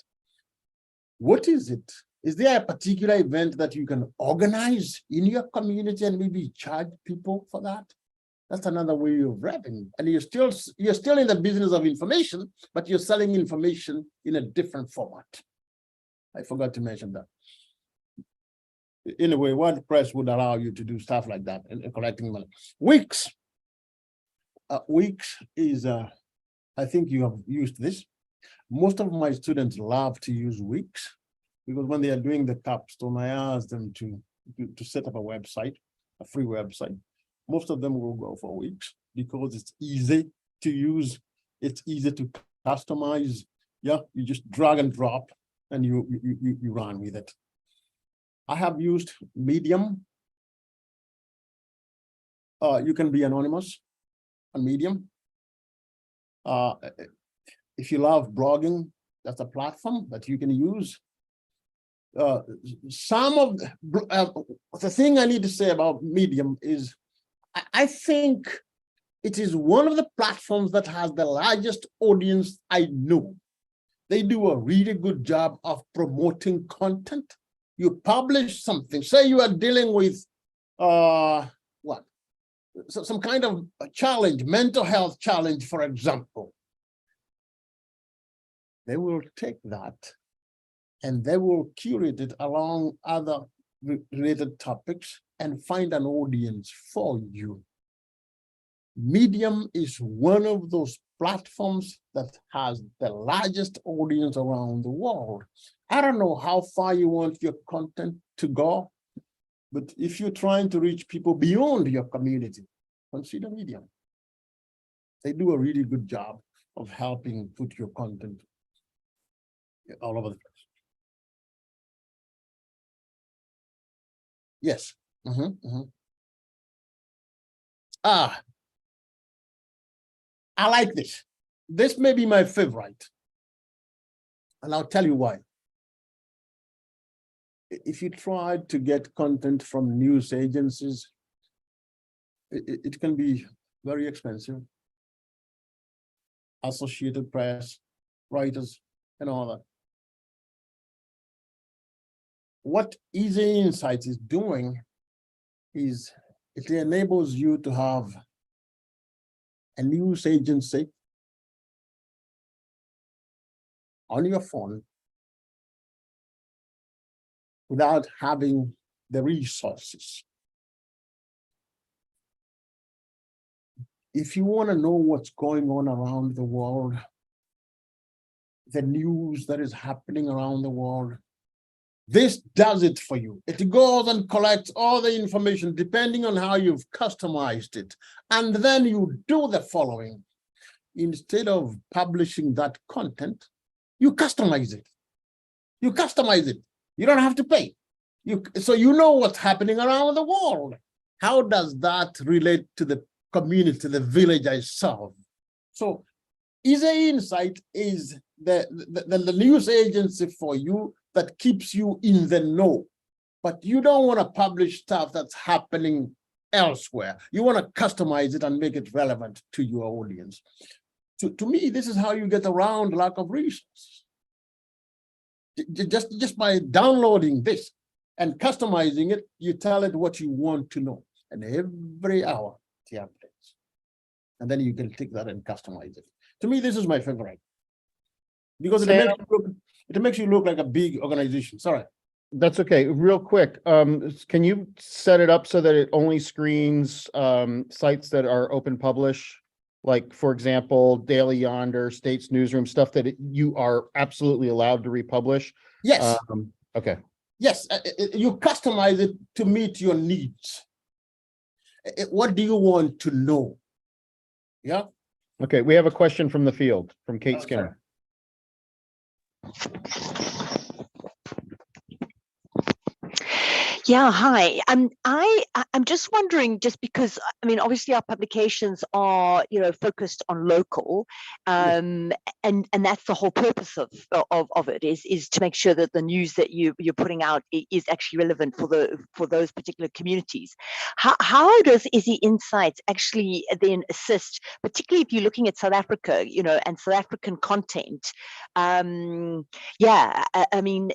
[SPEAKER 1] What is it? Is there a particular event that you can organize in your community and maybe charge people for that? That's another way of revenue. And you're still in the business of information, but you're selling information in a different format. I forgot to mention that. In a way, WordPress would allow you to do stuff like that and collecting money. Wix. Wix is, I think you have used this. Most of my students love to use Wix because when they are doing the capstone, I ask them to set up a website, a free website. Most of them will go for Wix because it's easy to use, it's easy to customize. Yeah, you just drag and drop and you run with it. I have used Medium. You can be anonymous on Medium. If you love blogging, that's a platform that you can use. Some of the thing I need to say about Medium is I think it is one of the platforms that has the largest audience I know. They do a really good job of promoting content. You publish something, say you are dealing with some kind of a challenge, mental health challenge, for example. They will take that and they will curate it along other related topics and find an audience for you. Medium is one of those platforms that has the largest audience around the world. I don't know how far you want your content to go, but if you're trying to reach people beyond your community, consider Medium. They do a really good job of helping put your content all over the place. Yes. Ah, I like this. This may be my favorite. And I'll tell you why. If you try to get content from news agencies, it can be very expensive. Associated Press, Reuters, and all that. What IIJ Insights is doing is it enables you to have a news agency on your phone without having the resources. If you want to know what's going on around the world, the news that is happening around the world, this does it for you. It goes and collects all the information depending on how you've customized it. And then you do the following. Instead of publishing that content, you customize it. You customize it. You don't have to pay. So you know what's happening around the world. How does that relate to the community, the village I serve? So IIJ Insight is the news agency for you that keeps you in the know. But you don't want to publish stuff that's happening elsewhere. You want to customize it and make it relevant to your audience. To me, this is how you get around lack of resources. Just by downloading this and customizing it, you tell it what you want to know. And every hour, it updates. And then you can take that and customize it. To me, this is my favorite. Because it makes you look like a big organization. Sorry.
[SPEAKER 2] That's okay. Real quick, can you set it up so that it only screens sites that are open publish? Like, for example, Daily Yonder, States Newsroom, stuff that you are absolutely allowed to republish?
[SPEAKER 1] Yes.
[SPEAKER 2] Okay.
[SPEAKER 1] Yes, you customize it to meet your needs. What do you want to know? Yeah.
[SPEAKER 2] Okay, we have a question from the field, from Kate Skinner.
[SPEAKER 5] Yeah, hi. I'm just wondering, just because I mean, obviously our publications are, focused on local, and that's the whole purpose of it is to make sure that the news that you're putting out is actually relevant for those particular communities. How does IIJ Insights actually then assist, particularly if you're looking at South Africa, and South African content? I mean,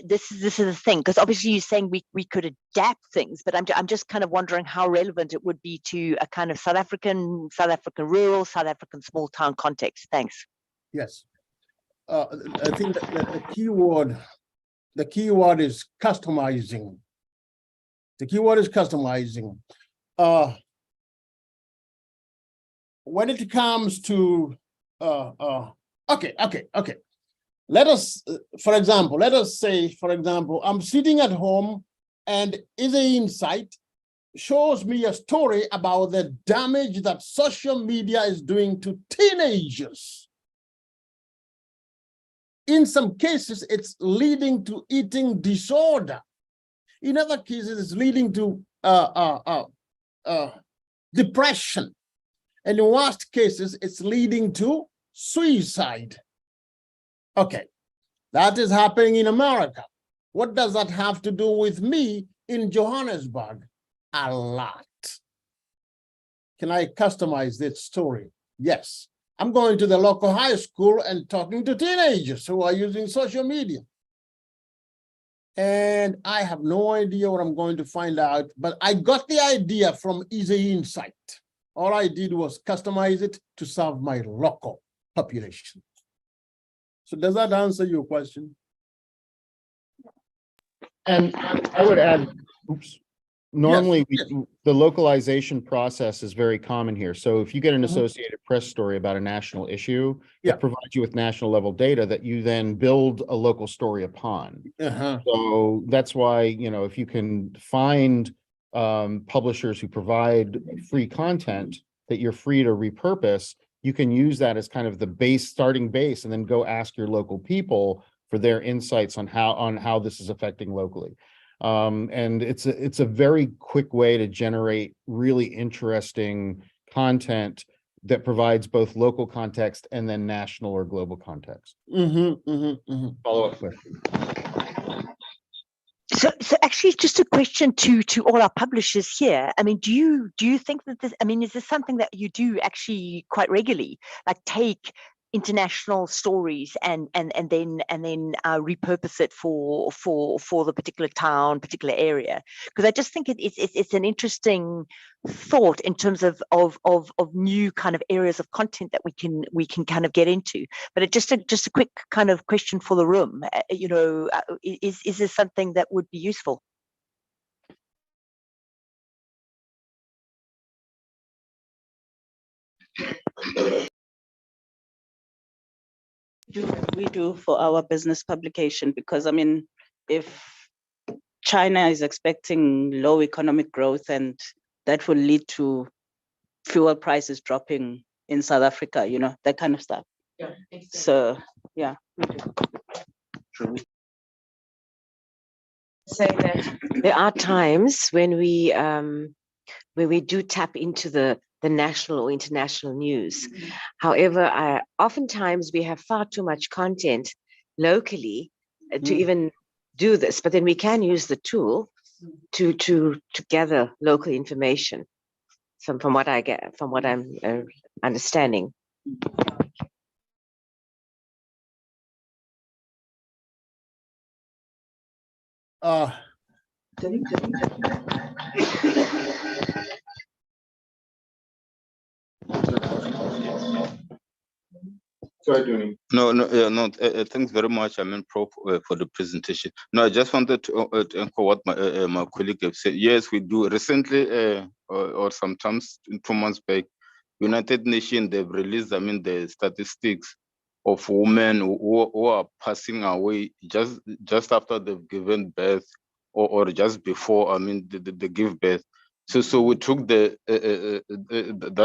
[SPEAKER 5] this is the thing, because obviously you're saying we could adapt things, but I'm just kind of wondering how relevant it would be to a kind of South African rural, South African small town context. Thanks.
[SPEAKER 1] Yes, I think that the key word is customizing. The key word is customizing. When it comes to okay. Let us say, for example, I'm sitting at home and IIJ Insight shows me a story about the damage that social media is doing to teenagers. In some cases, it's leading to eating disorder. In other cases, it's leading to depression. And in worst cases, it's leading to suicide. Okay, that is happening in America. What does that have to do with me in Johannesburg? A lot. Can I customize this story? Yes. I'm going to the local high school and talking to teenagers who are using social media. And I have no idea what I'm going to find out, but I got the idea from IIJ Insight. All I did was customize it to serve my local population. So does that answer your question?
[SPEAKER 2] And I would add, normally the localization process is very common here. So if you get an Associated Press story about a national issue, it provides you with national level data that you then build a local story upon. So that's why, if you can find publishers who provide free content that you're free to repurpose, you can use that as kind of the starting base, and then go ask your local people for their insights on how this is affecting locally. And it's a very quick way to generate really interesting content that provides both local context and then national or global context. Follow-up question.
[SPEAKER 5] So actually, just a question to all our publishers here. I mean, do you think that this? I mean, is this something that you do actually quite regularly, like take international stories and then repurpose it for the particular town, particular area? Because I just think it's an interesting thought in terms of new kind of areas of content that we can kind of get into. But it just a quick kind of question for the room. Is this something that would be useful?
[SPEAKER 4] We do for our business publication, because I mean, if China is expecting low economic growth, and that will lead to fuel prices dropping in South Africa, that kind of stuff. Yeah. So yeah, we do.
[SPEAKER 6] Say that there are times when we do tap into the national or international news. However, oftentimes we have far too much content locally to even do this, but then we can use the tool to gather local information. So from what I get, from what I'm understanding.
[SPEAKER 7] No. Thanks very much. I mean, Prof, for the presentation. No, I just wanted to echo what my colleague have said. Yes, we do. Recently, or sometimes 2 months back, United Nations, they've released, I mean, the statistics of women who are passing away just after they've given birth, or just before, I mean, they give birth. So we took that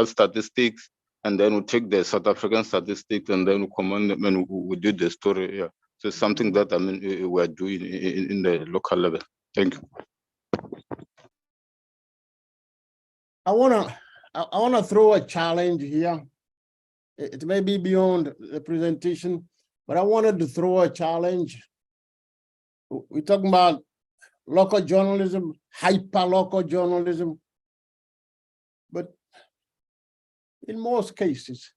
[SPEAKER 7] statistics, and then we take the South African statistics, and then we combine them, and we do the story. Yeah, so it's something that, I mean, we're doing in the local level. Thank you.
[SPEAKER 1] I wanna throw a challenge here. It may be beyond the presentation, but I wanted to throw a challenge. We're talking about local journalism, hyper-local journalism, but in most cases,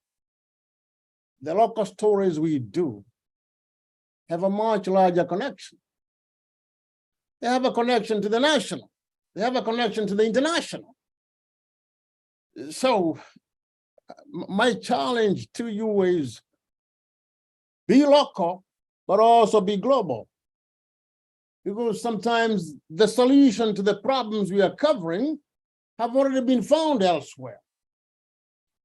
[SPEAKER 1] the local stories we do have a much larger connection. They have a connection to the national. They have a connection to the international. So my challenge to you is be local, but also be global. Because sometimes the solution to the problems we are covering have already been found elsewhere.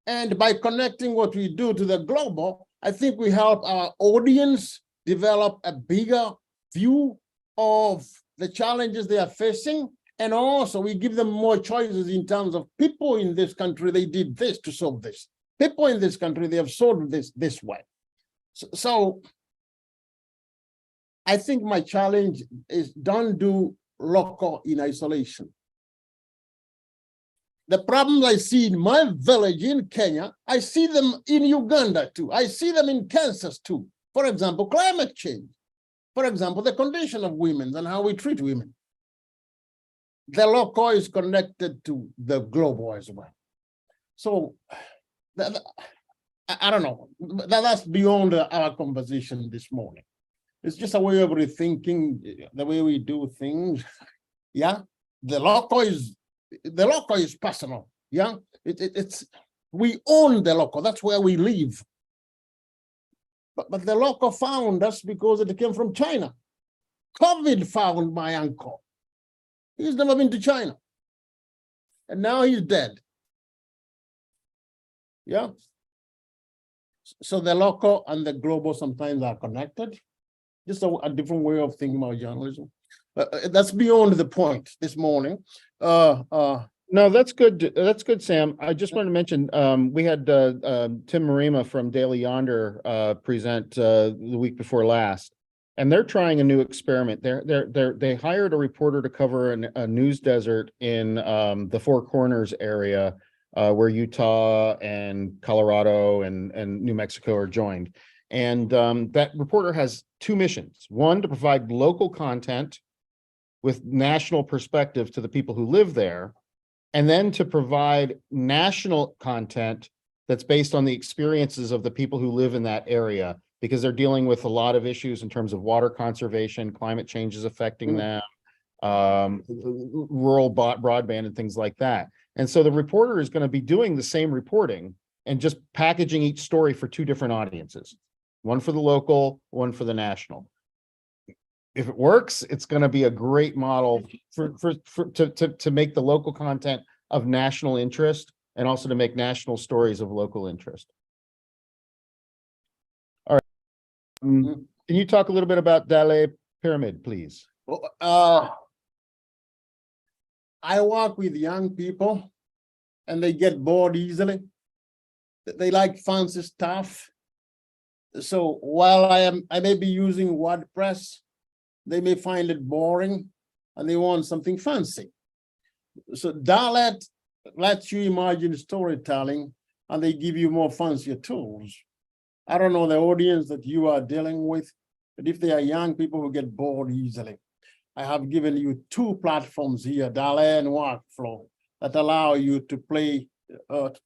[SPEAKER 1] And by connecting what we do to the global, I think we help our audience develop a bigger view of the challenges they are facing. And also we give them more choices in terms of people in this country, they did this to solve this. People in this country, they have solved this way. So I think my challenge is don't do local in isolation. The problems I see in my village in Kenya, I see them in Uganda too. I see them in Kansas too. For example, climate change. For example, the condition of women and how we treat women. The local is connected to the global as well. So I don't know, that's beyond our conversation this morning. It's just a way of rethinking the way we do things. Yeah, the local is personal. Yeah, it's we own the local. That's where we live. But the local found us because it came from China. COVID found my uncle. He's never been to China, and now he's dead. Yeah. So the local and the global sometimes are connected. Just a different way of thinking about journalism. That's beyond the point this morning.
[SPEAKER 2] No, that's good. That's good, Sam. I just want to mention we had Tim Marima from Daily Yonder present the week before last, and they're trying a new experiment. They hired a reporter to cover a news desert in the Four Corners area, where Utah and Colorado and New Mexico are joined. And that reporter has two missions. One, to provide local content with national perspective to the people who live there, and then to provide national content that's based on the experiences of the people who live in that area, because they're dealing with a lot of issues in terms of water conservation, climate change is affecting them, rural broadband and things like that. And so the reporter is going to be doing the same reporting and just packaging each story for two different audiences, one for the local, one for the national. If it works, it's going to be a great model to make the local content of national interest and also to make national stories of local interest. All right. Can you talk a little bit about Dale Pyramid, please?
[SPEAKER 1] Well, I work with young people and they get bored easily. They like fancy stuff. So while I may be using WordPress, they may find it boring and they want something fancy. So Dalet lets you imagine storytelling and they give you more fancier tools. I don't know the audience that you are dealing with, but if they are young people who get bored easily, I have given you two platforms here, Dalet and Workflow, that allow you to play,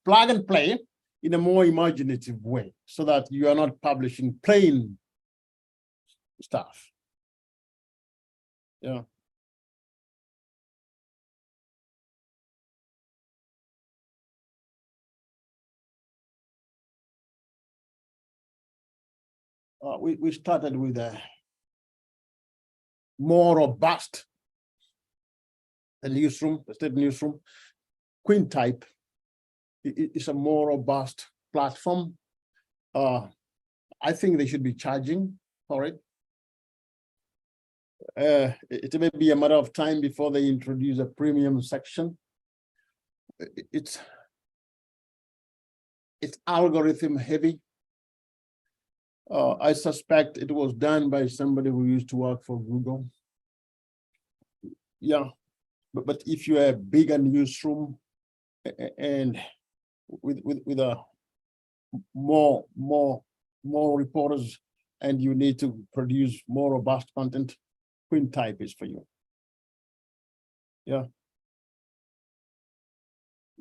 [SPEAKER 1] plug and play in a more imaginative way so that you are not publishing plain stuff. Yeah. We started with a more robust newsroom, the state newsroom. QuinnType is a more robust platform. I think they should be charging for it. It may be a matter of time before they introduce a premium section. It's algorithm heavy. I suspect it was done by somebody who used to work for Google. Yeah, but if you have a bigger newsroom and with a more reporters and you need to produce more robust content, QuinnType is for you. Yeah.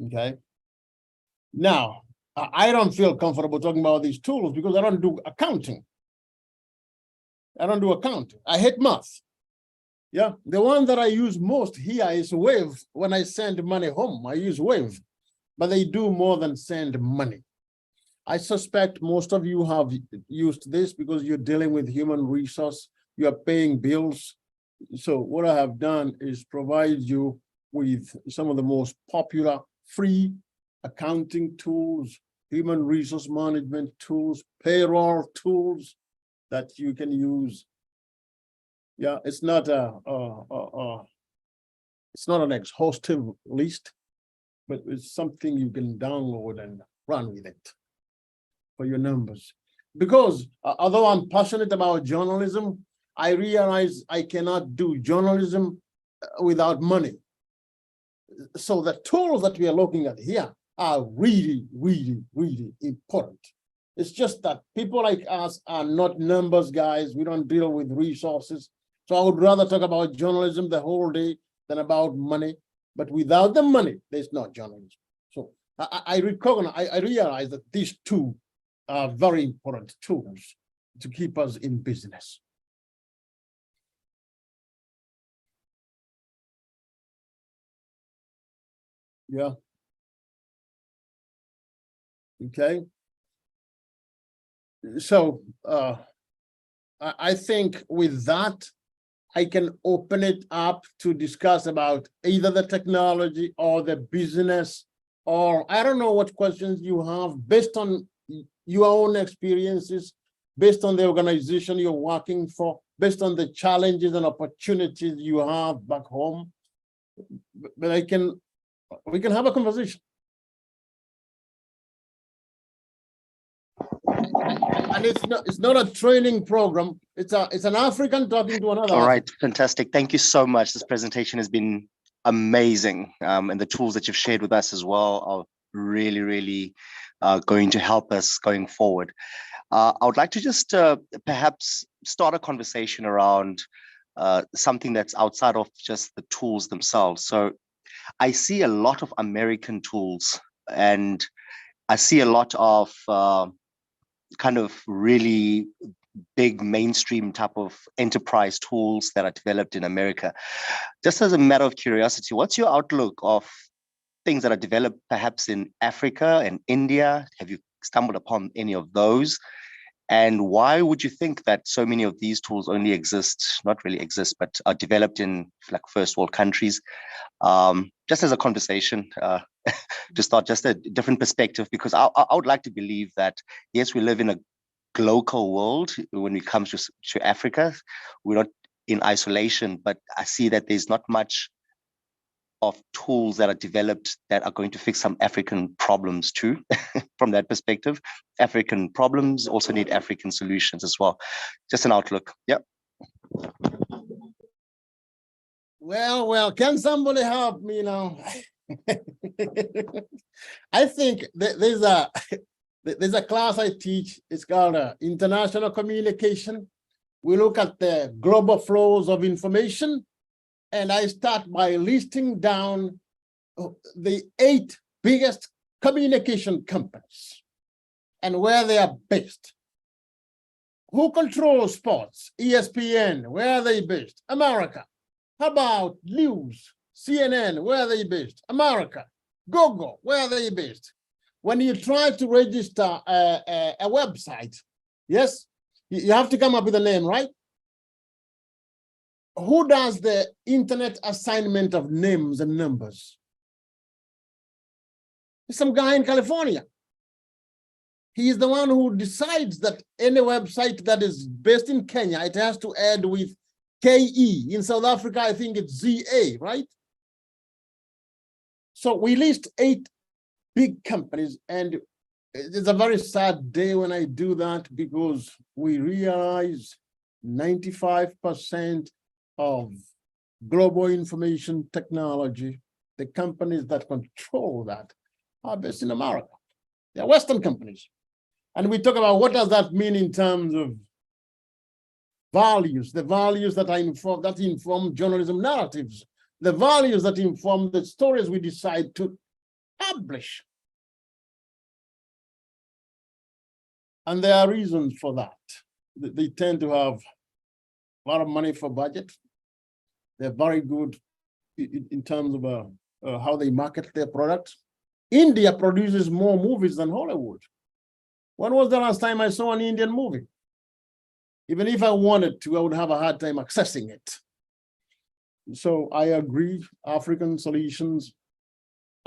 [SPEAKER 1] Okay. Now, I don't feel comfortable talking about these tools because I don't do accounting. I hate math. Yeah, the one that I use most here is Wave. When I send money home, I use Wave, but they do more than send money. I suspect most of you have used this because you're dealing with human resource, you are paying bills. So what I have done is provide you with some of the most popular free accounting tools, human resource management tools, payroll tools that you can use. Yeah, it's not it's not an exhaustive list, but it's something you can download and run with it for your numbers. Because although I'm passionate about journalism, I realize I cannot do journalism without money. So the tools that we are looking at here are really, really, really important. It's just that people like us are not numbers guys. We don't deal with resources. So I would rather talk about journalism the whole day than about money. But without the money, there's no journalism. So I realize that these two are very important tools to keep us in business. Yeah. Okay. So I think with that, I can open it up to discuss about either the technology or the business, or I don't know what questions you have based on your own experiences, based on the organization you're working for, based on the challenges and opportunities you have back home. But we can have a conversation. And it's not a training program. It's an African talking to another.
[SPEAKER 8] All right,
[SPEAKER 1] African.
[SPEAKER 8] fantastic. Thank you so much. This presentation has been amazing. And the tools that you've shared with us as well are really, really going to help us going forward. I would like to just perhaps start a conversation around something that's outside of just the tools themselves. So I see a lot of American tools, and I see a lot of kind of really big mainstream type of enterprise tools that are developed in America. Just as a matter of curiosity, what's your outlook of things that are developed perhaps in Africa and India? Have you stumbled upon any of those? And why would you think that so many of these tools only exist, not really exist, but are developed in like first world countries? Just as a conversation, to start just a different perspective, because I would like to believe that, yes, we live in a global world when it comes to Africa. We're not in isolation, but I see that there's not much of tools that are developed that are going to fix some African problems too. From that perspective, African problems also need African solutions as well. Just an outlook. Yep.
[SPEAKER 1] Well, can somebody help me now? I think there's a class I teach. It's called International Communication. We look at the global flows of information, and I start by listing down the 8 biggest communication companies and where they are based. Who controls sports? ESPN, where are they based? America. How about news? CNN, where are they based? America. Google, where are they based? When you try to register a website, yes, you have to come up with a name, right? Who does the internet assignment of names and numbers? Some guy in California. He is the one who decides that any website that is based in Kenya, it has to add with KE. In South Africa, I think it's ZA, right? So we list 8 big companies, and it's a very sad day when I do that, because we realize 95% of global information technology, the companies that control that, are based in America. They're Western companies. And we talk about what does that mean in terms of values, the values that inform journalism narratives, the values that inform the stories we decide to publish. And there are reasons for that. They tend to have a lot of money for budget. They're very good in terms of how they market their products. India produces more movies than Hollywood. When was the last time I saw an Indian movie? Even if I wanted to, I would have a hard time accessing it. So I agree, African solutions,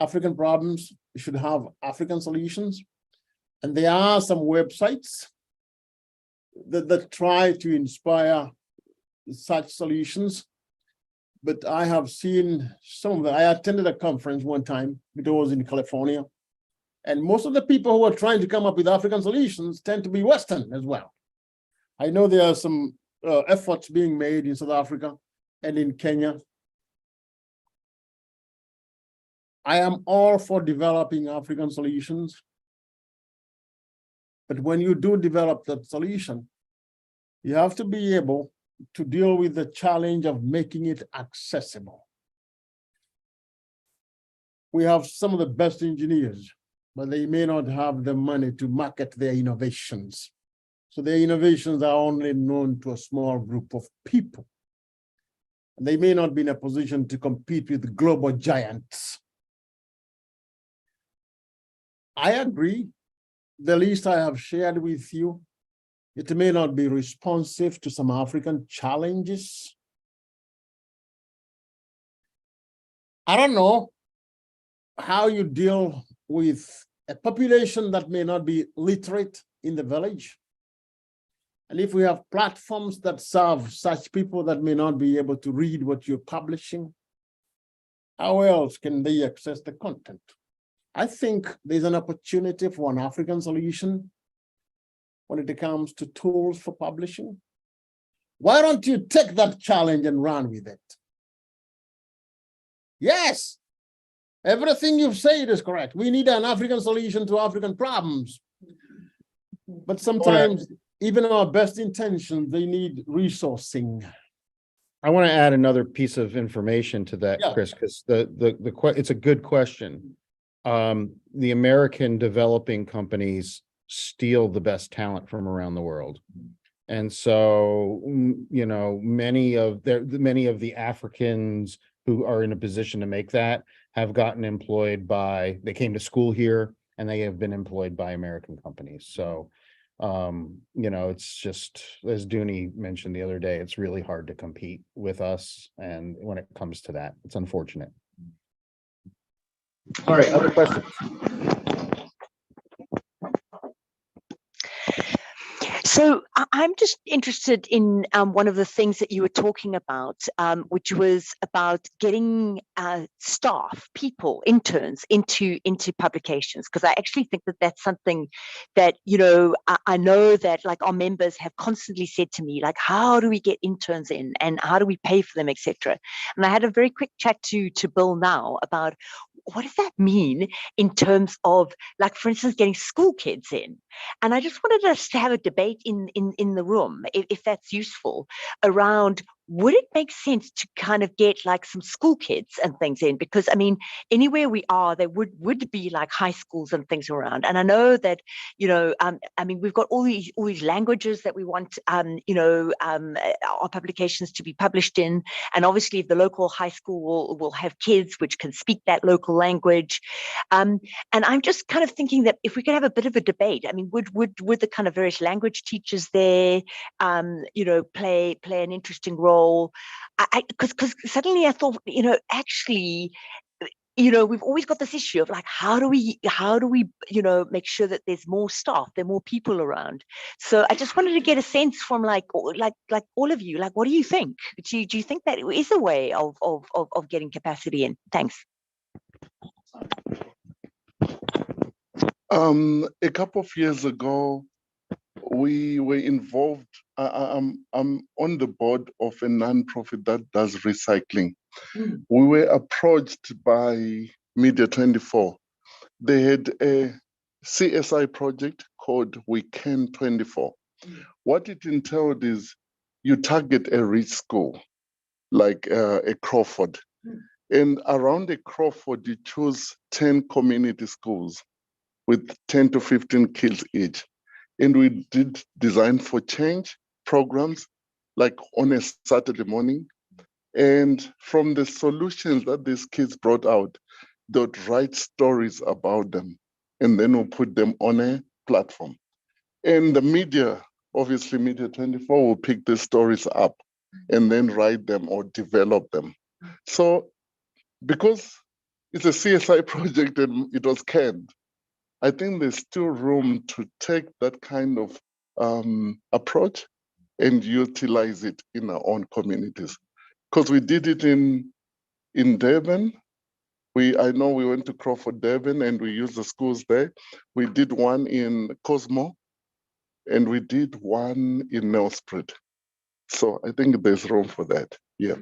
[SPEAKER 1] African problems should have African solutions. And there are some websites that try to inspire such solutions. But I have seen some of them. I attended a conference one time, it was in California. And most of the people who are trying to come up with African solutions tend to be Western as well. I know there are some efforts being made in South Africa and in Kenya. I am all for developing African solutions. But when you do develop that solution, you have to be able to deal with the challenge of making it accessible. We have some of the best engineers, but they may not have the money to market their innovations. So their innovations are only known to a small group of people. They may not be in a position to compete with global giants. I agree. The list I have shared with you, it may not be responsive to some African challenges. I don't know how you deal with a population that may not be literate in the village. And if we have platforms that serve such people that may not be able to read what you're publishing, how else can they access the content? I think there's an opportunity for an African solution. when it comes to tools for publishing? Why don't you take that challenge and run with it? Yes, everything you've said is correct. We need an African solution to African problems. But sometimes even our best intentions, they need resourcing.
[SPEAKER 2] I want to add another piece of information to that,
[SPEAKER 1] Yeah.
[SPEAKER 2] Chris, because it's a good question. The American developing companies steal the best talent from around the world. And so, you know, many of the Africans who are in a position to make that have gotten employed they came to school here and they have been employed by American companies. So, you know, it's just, as Dooney mentioned the other day, it's really hard to compete with us. And when it comes to that, it's unfortunate. All right, other questions?
[SPEAKER 5] So I'm just interested in one of the things that you were talking about, which was about getting staff, people, interns into publications, because I actually think that that's something that, you know, I know that like our members have constantly said to me, like, how do we get interns in and how do we pay for them, etc. And I had a very quick chat to Bill now about what does that mean in terms of, like, for instance, getting school kids in. And I just wanted us to have a debate in the room, if that's useful, around would it make sense to kind of get like some school kids and things in? Because I mean, anywhere we are, there would be like high schools and things around. And I know that, you know, I mean, we've got all these languages that we want, you know, our publications to be published in. And obviously, if the local high school will have kids which can speak that local language. And I'm just kind of thinking that if we could have a bit of a debate, I mean, would the kind of various language teachers there, you know, play an interesting role? Because suddenly I thought, you know, actually, you know, we've always got this issue of like, how do we, you know, make sure that there's more staff, there are more people around. So I just wanted to get a sense from like all of you, like, what do you think? Do you think that is a way of getting capacity in? Thanks.
[SPEAKER 9] A couple of years ago, we were involved. I'm on the board of a nonprofit that does recycling. We were approached by Media 24. They had a CSI project called We Can 24. What it entailed is you target a rich school, like a Crawford. And around a Crawford, you choose 10 community schools with 10 to 15 kids each. And we did design for change programs, like on a Saturday morning. And from the solutions that these kids brought out, they would write stories about them. And then we'll put them on a platform. And the media, obviously Media 24 will pick these stories up and then write them or develop them. So because it's a CSI project and it was canned, I think there's still room to take that kind of approach and utilize it in our own communities. Because we did it in Durban. I know we went to Crawford, Durban, and we used the schools there. We did one in Cosmo, and we did one in Nelspruit. So I think there's room for that. Yeah.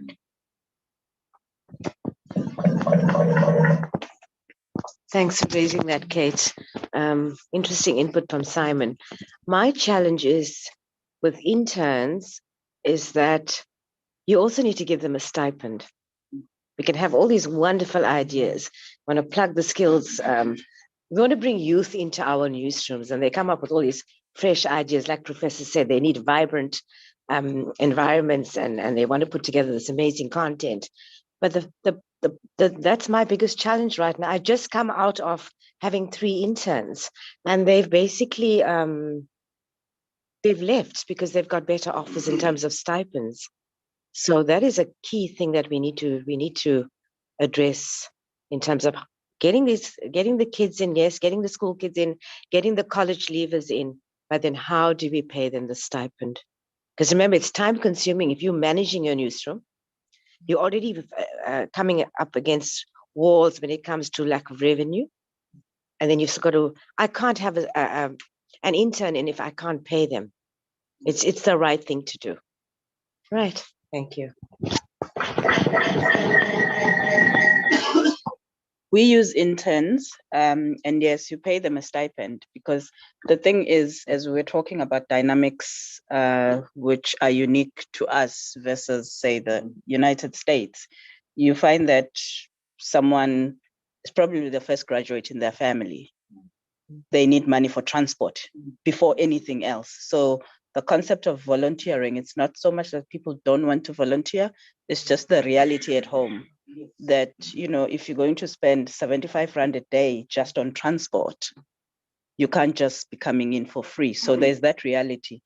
[SPEAKER 6] Thanks for raising that, Kate. Interesting input from Simon. My challenge is with interns is that you also need to give them a stipend. We can have all these wonderful ideas. We want to plug the skills. We want to bring youth into our newsrooms, and they come up with all these fresh ideas. Like Professor said, they need vibrant environments, and they want to put together this amazing content. But that's my biggest challenge right now. I just come out of having 3 interns, and they've basically they've left because they've got better offers in terms of stipends. So that is a key thing that we need to address in terms of getting the kids in, yes, getting the school kids in, getting the college leavers in, but then how do we pay them the stipend? Because remember, it's time consuming. If you're managing your newsroom, you're already coming up against walls when it comes to lack of revenue. And then you've got to, I can't have an intern in if I can't pay them. It's the right thing to do. Right. Thank you.
[SPEAKER 4] We use interns, and yes, you pay them a stipend, because the thing is, as we're talking about dynamics, which are unique to us versus, say, the United States, you find that someone is probably the first graduate in their family. They need money for transport before anything else. So the concept of volunteering, it's not so much that people don't want to volunteer, it's just the reality at home that, if you're going to spend 75 Rand a day just on transport, you can't just be coming in for free. So there's that reality.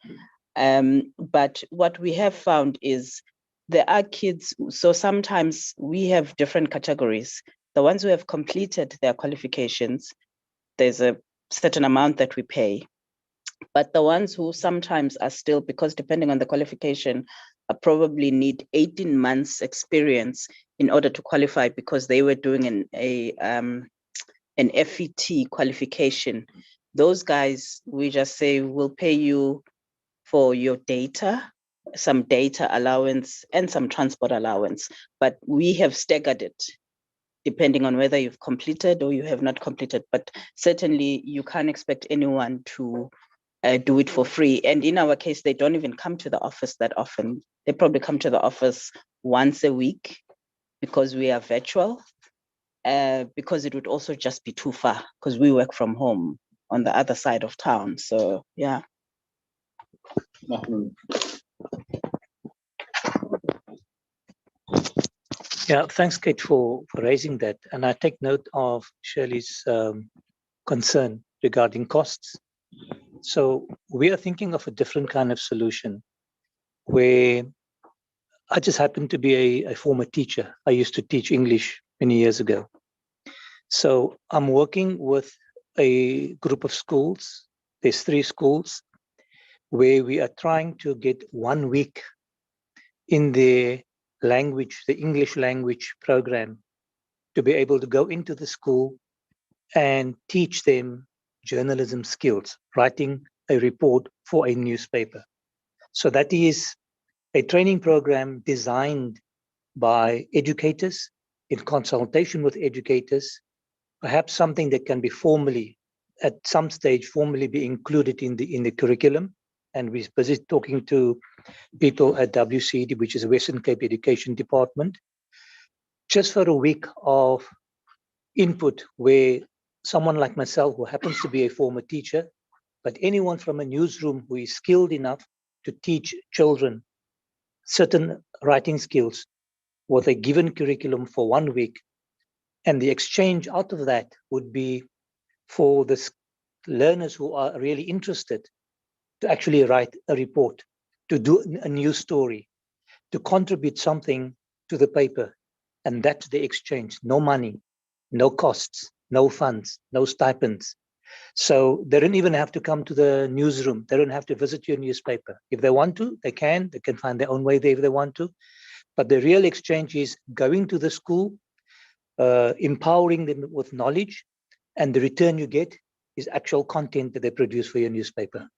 [SPEAKER 4] But what we have found is there are kids, so sometimes we have different categories. The ones who have completed their qualifications, there's a certain amount that we pay. But the ones who sometimes are still, because depending on the qualification, probably need 18 months experience in order to qualify, because they were doing an FET qualification. Those guys, we just say, we'll pay you for your data, some data allowance and some transport allowance, but we have staggered it depending on whether you've completed or you have not completed. But certainly you can't expect anyone to do it for free. And in our case, they don't even come to the office that often. They probably come to the office once a week because we are virtual, because it would also just be too far because we work from home on the other side of town. So, yeah.
[SPEAKER 3] Yeah, thanks, Kate, for raising that. And I take note of Shirley's concern regarding costs. So we are thinking of a different kind of solution where I just happen to be a former teacher. I used to teach English many years ago. So I'm working with a group of schools. There's 3 schools where we are trying to get 1 week in the language, the English language program, to be able to go into the school and teach them journalism skills, writing a report for a newspaper. So that is a training program designed by educators in consultation with educators, perhaps something that can be formally, at some stage, formally be included in the curriculum. And we're busy talking to people at WCD, which is the Western Cape Education Department, just for a week of input where someone like myself, who happens to be a former teacher, but anyone from a newsroom who is skilled enough to teach children certain writing skills with a given curriculum for 1 week. And the exchange out of that would be for the learners who are really interested to actually write a report, to do a news story, to contribute something to the paper. And that's the exchange. No money, no costs, no funds, no stipends. So they don't even have to come to the newsroom. They don't have to visit your newspaper. If they want to, they can find their own way there if they want to. But the real exchange is going to the school, empowering them with knowledge, and the return you get is actual content that they produce for your newspaper.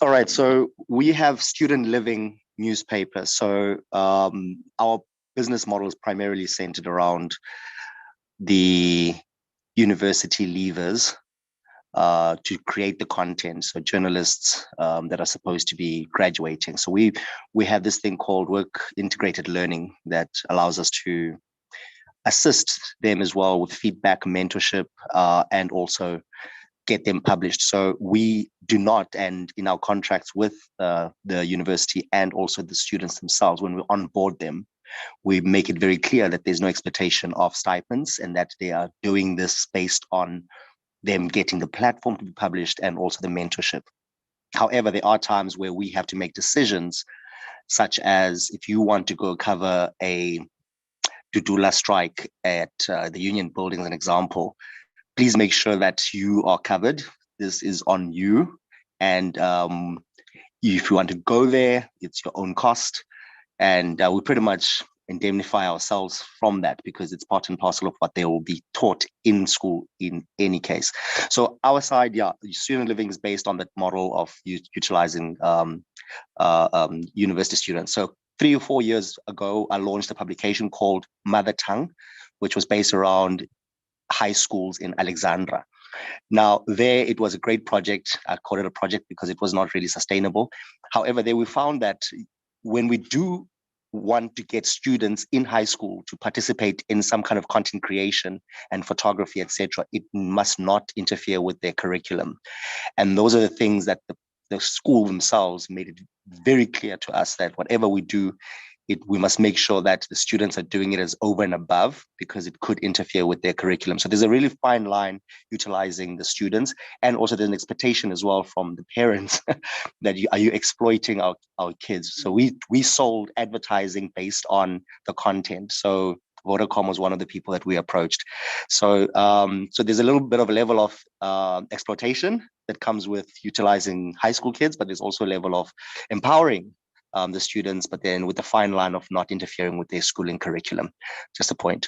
[SPEAKER 8] All right, so we have student living newspapers. So our business model is primarily centered around the university leavers to create the content. So journalists that are supposed to be graduating. So we have this thing called work integrated learning that allows us to assist them as well with feedback, mentorship, and also get them published. So we do not, and in our contracts with the university and also the students themselves, when we onboard them, we make it very clear that there's no expectation of stipends and that they are doing this based on them getting the platform to be published and also the mentorship. However, there are times where we have to make decisions, such as if you want to go cover a Dudula strike at the Union Building, as an example, please make sure that you are covered. This is on you. And if you want to go there, it's your own cost. And we pretty much indemnify ourselves from that, because it's part and parcel of what they will be taught in school in any case. So our side, yeah, student living is based on that model of utilizing university students. So 3 or 4 years ago, I launched a publication called Mother Tongue, which was based around high schools in Alexandra. Now, there it was a great project. I call it a project because it was not really sustainable. However, there we found that when we do want to get students in high school to participate in some kind of content creation and photography, etc., it must not interfere with their curriculum. And those are the things that the school themselves made it very clear to us that whatever we do, we must make sure that the students are doing it as over and above, because it could interfere with their curriculum. So there's a really fine line utilizing the students, and also there's an expectation as well from the parents that are you exploiting our kids? So we sold advertising based on the content. So Vodacom was one of the people that we approached. So so there's a little bit of a level of exploitation that comes with utilizing high school kids, but there's also a level of empowering the students, but then with the fine line of not interfering with their schooling curriculum. Just a point.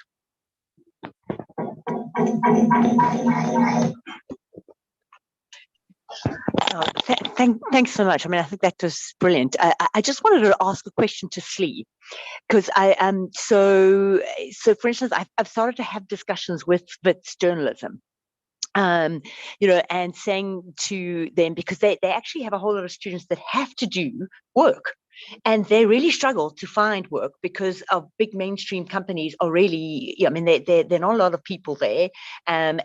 [SPEAKER 5] Thanks so much. I mean, I think that was brilliant. I just wanted to ask a question to Slee, because I am so for instance, I've started to have discussions with Wits journalism, you know, and saying to them, because they actually have a whole lot of students that have to do work, and they really struggle to find work because of big mainstream companies are really, I mean, there are not a lot of people there,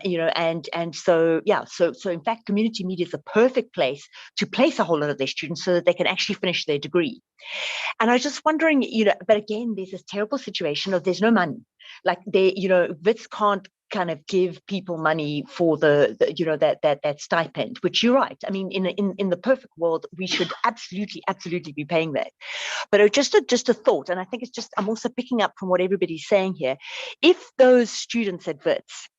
[SPEAKER 5] you know, and so, yeah, so in fact, community media is a perfect place to place a whole lot of their students so that they can actually finish their degree. And I was just wondering, you know, but again, there's this terrible situation of there's no money. Like they, you know, Wits can't kind of give people money for the you know, that stipend, which you're right. I mean, in the perfect world, we should absolutely be paying that. But it was just a thought, and I think it's just, I'm also picking up from what everybody's saying here. If those students at Wits,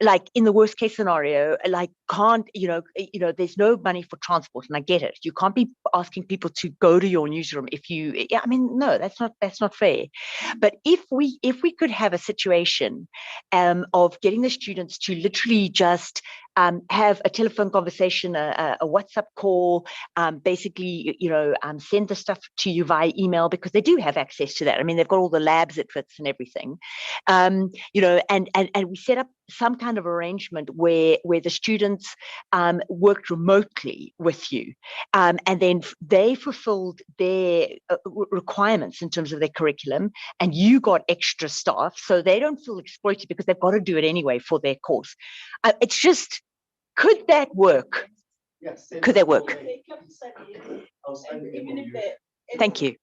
[SPEAKER 5] like in the worst case scenario, like can't, you know, there's no money for transport, and I get it. You can't be asking people to go to your newsroom if you, I mean, no, that's not fair. But if we could have a situation of getting the students to literally just have a telephone conversation, a WhatsApp call, basically, you know, send the stuff to you via email, because they do have access to that. I mean, they've got all the labs at Wits and everything, you know, and we set up some kind of arrangement where the students worked remotely with you, and then they fulfilled their requirements in terms of their curriculum, and you got extra staff, so they don't feel exploited because they've got to do it anyway for their course. It's just, could that work?
[SPEAKER 8] Yes.
[SPEAKER 5] Could that work? Thank you.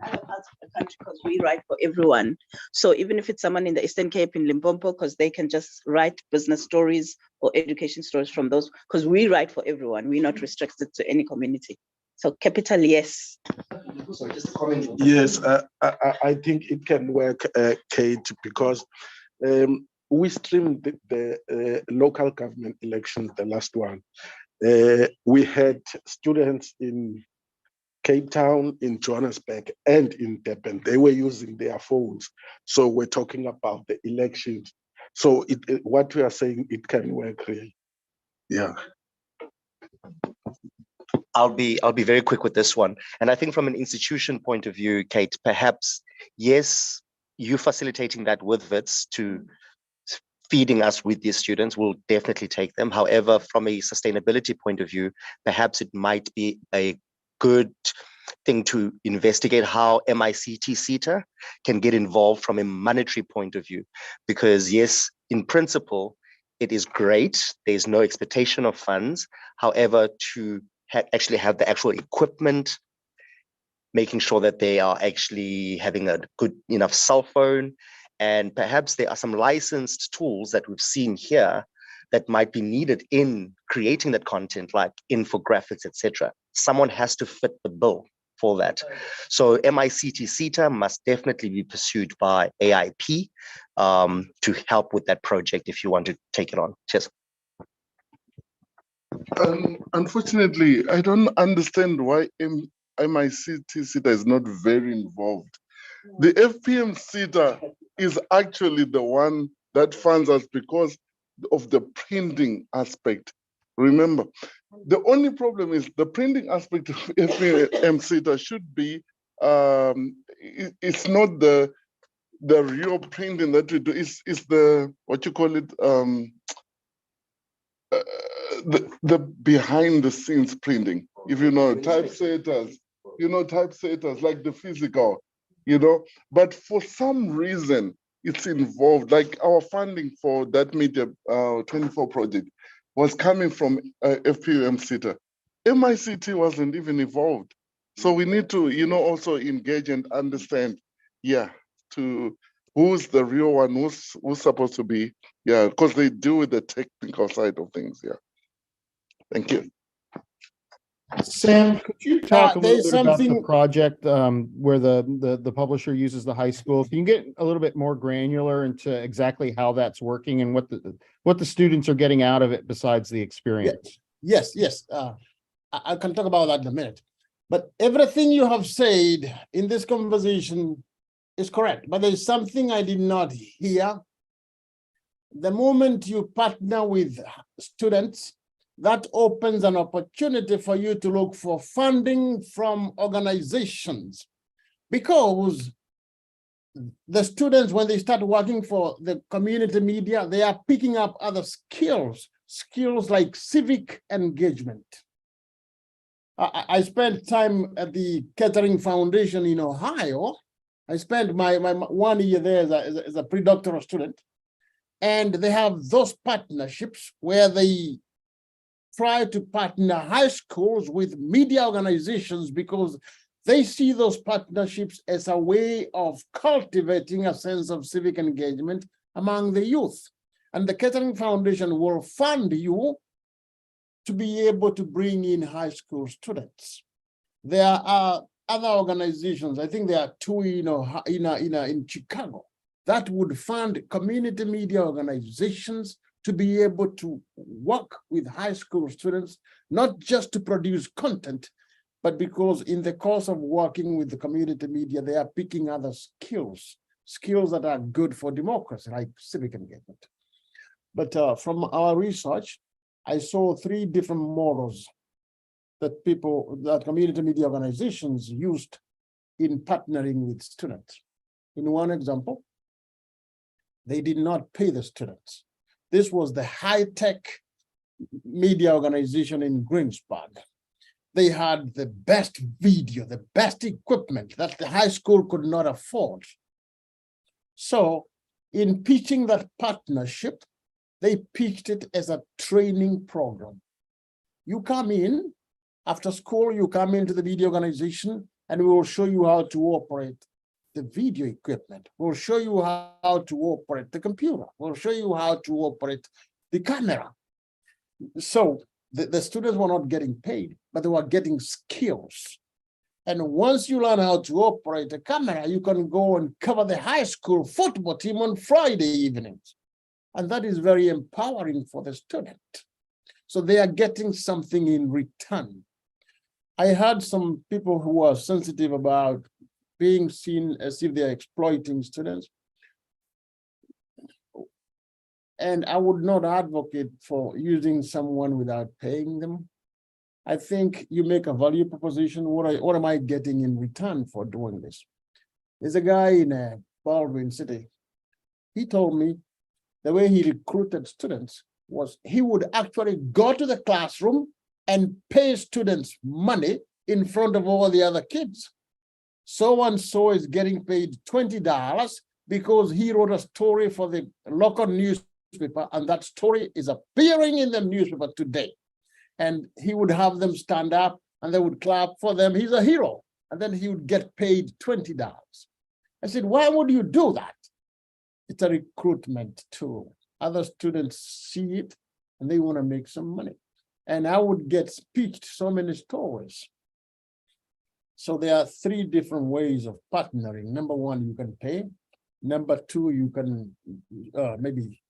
[SPEAKER 4] Other parts of the country, because we write for everyone. So even if it's someone in the Eastern Cape, in Limpopo, because they can just write business stories or education stories from those, because we write for everyone. We're not restricted to any community. So capital, yes.
[SPEAKER 8] So just a comment.
[SPEAKER 10] Yes, I think it can work, Kate, because we streamed the local government elections, the last one. We had students in Cape Town, in Johannesburg, and in Durban. They were using their phones. So we're talking about the elections. So what we are saying, it can work really. Yeah.
[SPEAKER 8] I'll be very quick with this one. And I think from an institution point of view, Kate, perhaps, yes, you facilitating that with Wits to feeding us with these students will definitely take them. However, from a sustainability point of view, perhaps it might be a good thing to investigate how MICT-SETA can get involved from a monetary point of view. Because yes, in principle, it is great. There's no expectation of funds. However, to actually have the actual equipment, making sure that they are actually having a good enough cell phone, and perhaps there are some licensed tools that we've seen here that might be needed in creating that content, like infographics, etc. Someone has to fit the bill for that. So MICT-SETA must definitely be pursued by AIP to help with that project if you want to take it on. Cheers.
[SPEAKER 9] Unfortunately, I don't understand why MICT-SETA is not very involved. The FPM SETA is actually the one that funds us because of the printing aspect. Remember, the only problem is the printing aspect of FPM SETA should be, it's not the real printing that we do, it's the, what you call it, the behind the scenes printing. If you know, typesetters, typesetters like the physical, but for some reason it's involved, like our funding for that Media 24 project was coming from FPM SETA. MICT wasn't even involved. So we need to, also engage and understand, who's the real one, who's supposed to be, because they deal with the technical side of things, Thank you.
[SPEAKER 2] Sam, could you talk a little
[SPEAKER 1] there's
[SPEAKER 2] bit about the
[SPEAKER 1] something-
[SPEAKER 2] project where the publisher uses the high school? Can you get a little bit more granular into exactly how that's working and what the students are getting out of it besides the experience?
[SPEAKER 1] Yes. I can talk about that in a minute. But everything you have said in this conversation is correct. But there's something I did not hear. The moment you partner with students, that opens an opportunity for you to look for funding from organizations, because the students, when they start working for the community media, they are picking up other skills like civic engagement. I spent time at the Kettering Foundation in Ohio. I spent my 1 year there as a pre-doctoral student, and they have those partnerships where they try to partner high schools with media organizations because they see those partnerships as a way of cultivating a sense of civic engagement among the youth. And the Kettering Foundation will fund you to be able to bring in high school students. There are other organizations, I think there are two in Chicago, that would fund community media organizations to be able to work with high school students, not just to produce content, but because in the course of working with the community media, they are picking other skills that are good for democracy, like civic engagement. But from our research, I saw 3 different models that community media organizations used in partnering with students. In one example, they did not pay the students. This was the high-tech media organization in Greensburg. They had the best video, the best equipment that the high school could not afford. So in pitching that partnership, they pitched it as a training program. You come in, after school, you come into the media organization, and we will show you how to operate the video equipment. We'll show you how to operate the computer. We'll show you how to operate the camera. So the students were not getting paid, but they were getting skills. And once you learn how to operate a camera, you can go and cover the high school football team on Friday evenings. And that is very empowering for the student. So they are getting something in return. I heard some people who are sensitive about being seen as if they're exploiting students. And I would not advocate for using someone without paying them. I think you make a value proposition. What am I getting in return for doing this? There's a guy in Baldwin City. He told me the way he recruited students was he would actually go to the classroom and pay students money in front of all the other kids. So-and-so is getting paid $20 because he wrote a story for the local newspaper, and that story is appearing in the newspaper today. And he would have them stand up and they would clap for them. He's a hero. And then he would get paid $20. I said, why would you do that? It's a recruitment tool. Other students see it and they want to make some money. And I would get pitched so many stories. So there are 3 different ways of partnering. Number 1, you can pay. Number 2, you can maybe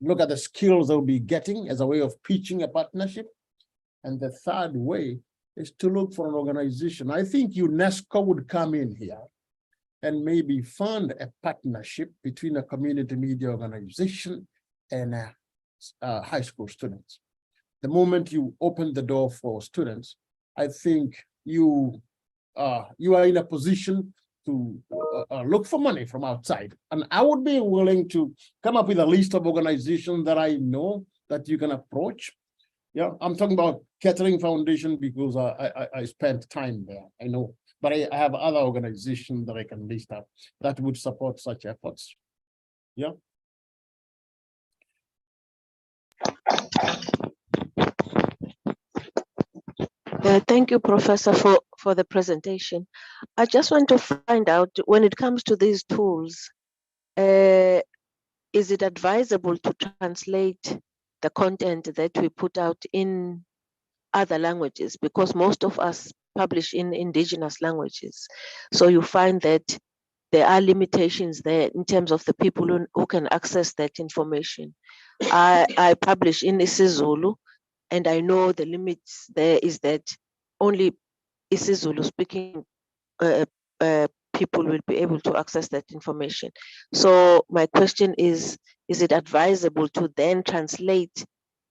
[SPEAKER 1] look at the skills they'll be getting as a way of pitching a partnership. And the 3rd way is to look for an organization. I think UNESCO would come in here and maybe fund a partnership between a community media organization and high school students. The moment you open the door for students, I think you are in a position to look for money from outside. And I would be willing to come up with a list of organizations that I know that you can approach. Yeah, I'm talking about Kettering Foundation because I spent time there, I know. But I have other organizations that I can list up that would support such efforts. Yeah.
[SPEAKER 11] Thank you, Professor, for the presentation. I just want to find out, when it comes to these tools, is it advisable to translate the content that we put out in other languages? Because most of us publish in indigenous languages. So you find that there are limitations there in terms of the people who can access that information. I publish in isiZulu, and I know the limits there is that only isiZulu speaking people will be able to access that information. So my question is it advisable to then translate